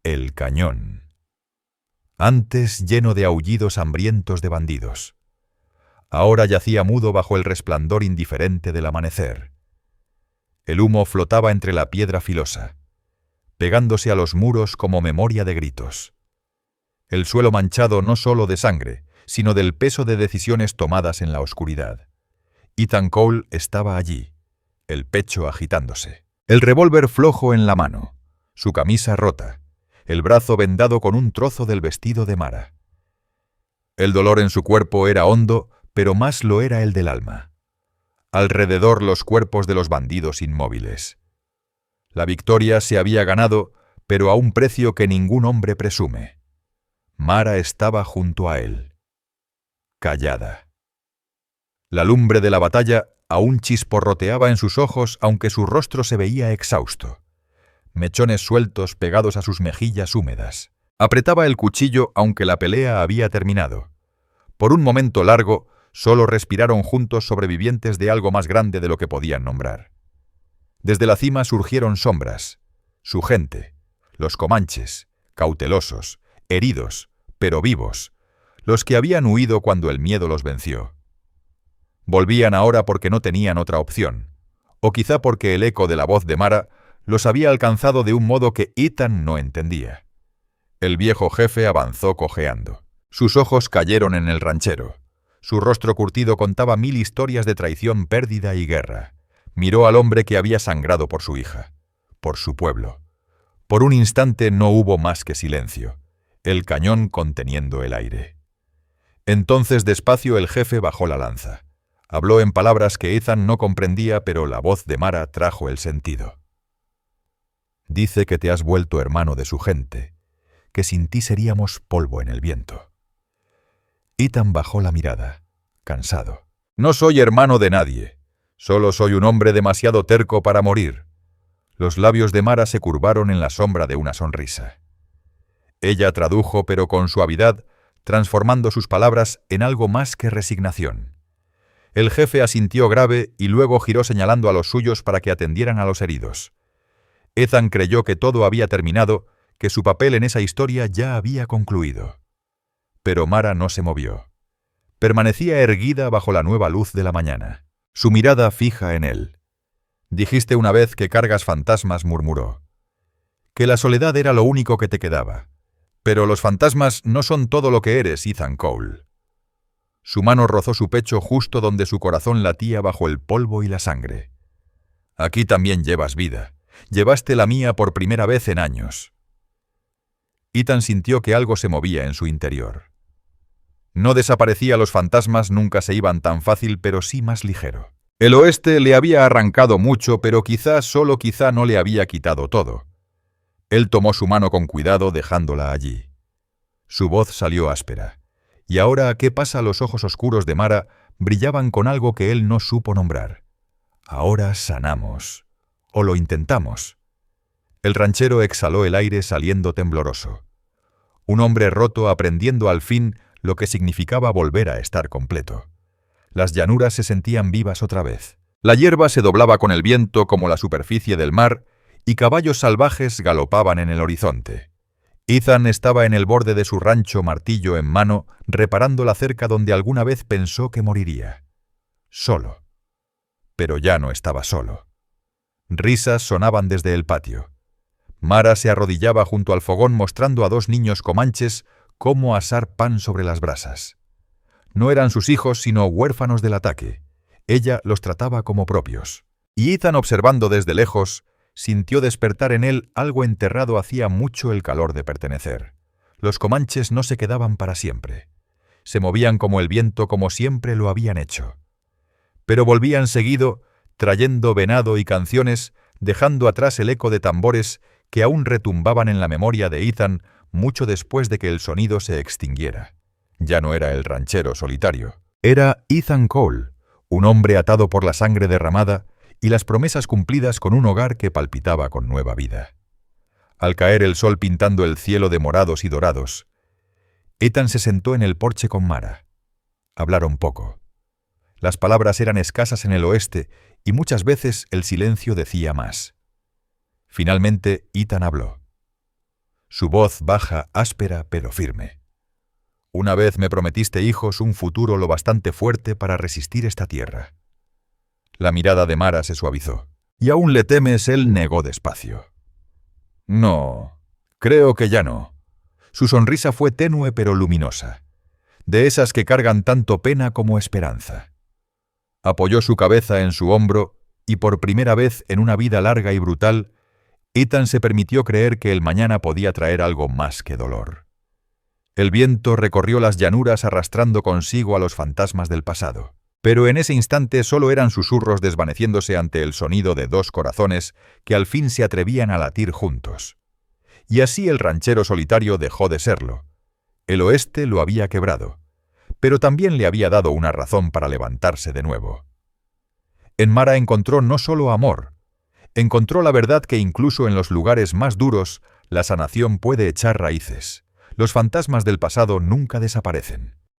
El cañón. Antes lleno de aullidos hambrientos de bandidos. Ahora yacía mudo bajo el resplandor indiferente del amanecer. El humo flotaba entre la piedra filosa, pegándose a los muros como memoria de gritos. El suelo manchado no solo de sangre, sino del peso de decisiones tomadas en la oscuridad. Ethan Cole estaba allí, el pecho agitándose, el revólver flojo en la mano, su camisa rota, el brazo vendado con un trozo del vestido de Mara. El dolor en su cuerpo era hondo, pero más lo era el del alma. Alrededor los cuerpos de los bandidos inmóviles. La victoria se había ganado, pero a un precio que ningún hombre presume. Mara estaba junto a él, callada. La lumbre de la batalla aún chisporroteaba en sus ojos, aunque su rostro se veía exhausto. Mechones sueltos pegados a sus mejillas húmedas. Apretaba el cuchillo aunque la pelea había terminado. Por un momento largo, solo respiraron juntos, sobrevivientes de algo más grande de lo que podían nombrar. Desde la cima surgieron sombras. Su gente, los comanches, cautelosos, heridos, pero vivos, los que habían huido cuando el miedo los venció. Volvían ahora porque no tenían otra opción, o quizá porque el eco de la voz de Mara los había alcanzado de un modo que Ethan no entendía. El viejo jefe avanzó cojeando. Sus ojos cayeron en el ranchero. Su rostro curtido contaba 1000 historias de traición, pérdida y guerra. Miró al hombre que había sangrado por su hija, por su pueblo. Por un instante no hubo más que silencio, el cañón conteniendo el aire. Entonces despacio el jefe bajó la lanza. Habló en palabras que Ethan no comprendía, pero la voz de Mara trajo el sentido. Dice que te has vuelto hermano de su gente, que sin ti seríamos polvo en el viento. Ethan bajó la mirada, cansado. No soy hermano de nadie, solo soy un hombre demasiado terco para morir. Los labios de Mara se curvaron en la sombra de una sonrisa. Ella tradujo, pero con suavidad, transformando sus palabras en algo más que resignación. El jefe asintió grave y luego giró señalando a los suyos para que atendieran a los heridos. Ethan creyó que todo había terminado, que su papel en esa historia ya había concluido. Pero Mara no se movió. Permanecía erguida bajo la nueva luz de la mañana, su mirada fija en él. «Dijiste una vez que cargas fantasmas», murmuró. «Que la soledad era lo único que te quedaba. Pero los fantasmas no son todo lo que eres, Ethan Cole». Su mano rozó su pecho justo donde su corazón latía bajo el polvo y la sangre. «Aquí también llevas vida. Llevaste la mía por primera vez en años». Ethan sintió que algo se movía en su interior. No desaparecía, los fantasmas nunca se iban tan fácil, pero sí más ligero. El oeste le había arrancado mucho, pero quizá, solo quizá, no le había quitado todo. Él tomó su mano con cuidado, dejándola allí. Su voz salió áspera. Y ahora, ¿qué pasa? Los ojos oscuros de Mara brillaban con algo que él no supo nombrar. Ahora sanamos. O lo intentamos. El ranchero exhaló el aire saliendo tembloroso. Un hombre roto aprendiendo al fin lo que significaba volver a estar completo. Las llanuras se sentían vivas otra vez. La hierba se doblaba con el viento como la superficie del mar y caballos salvajes galopaban en el horizonte. Ethan estaba en el borde de su rancho, martillo en mano, reparando la cerca donde alguna vez pensó que moriría. Solo. Pero ya no estaba solo. Risas sonaban desde el patio. Mara se arrodillaba junto al fogón mostrando a dos niños comanches cómo asar pan sobre las brasas. No eran sus hijos, sino huérfanos del ataque. Ella los trataba como propios. Y Ethan, observando desde lejos, sintió despertar en él algo enterrado hacía mucho, el calor de pertenecer. Los comanches no se quedaban para siempre. Se movían como el viento, como siempre lo habían hecho. Pero volvían seguido, trayendo venado y canciones, dejando atrás el eco de tambores que aún retumbaban en la memoria de Ethan mucho después de que el sonido se extinguiera. Ya no era el ranchero solitario. Era Ethan Cole, un hombre atado por la sangre derramada y las promesas cumplidas, con un hogar que palpitaba con nueva vida. Al caer el sol pintando el cielo de morados y dorados, Ethan se sentó en el porche con Mara. Hablaron poco. Las palabras eran escasas en el oeste y muchas veces el silencio decía más. Finalmente Ethan habló. Su voz baja, áspera, pero firme. «Una vez me prometiste, hijos, un futuro lo bastante fuerte para resistir esta tierra». La mirada de Mara se suavizó. «¿Y aún le temes?», él negó despacio. «No, creo que ya no». Su sonrisa fue tenue pero luminosa, de esas que cargan tanto pena como esperanza. Apoyó su cabeza en su hombro y por primera vez en una vida larga y brutal, Ethan se permitió creer que el mañana podía traer algo más que dolor. El viento recorrió las llanuras arrastrando consigo a los fantasmas del pasado. Pero en ese instante solo eran susurros desvaneciéndose ante el sonido de dos corazones que al fin se atrevían a latir juntos. Y así el ranchero solitario dejó de serlo. El oeste lo había quebrado, pero también le había dado una razón para levantarse de nuevo. En Mara encontró no solo amor, encontró la verdad que incluso en los lugares más duros la sanación puede echar raíces. Los fantasmas del pasado nunca desaparecen.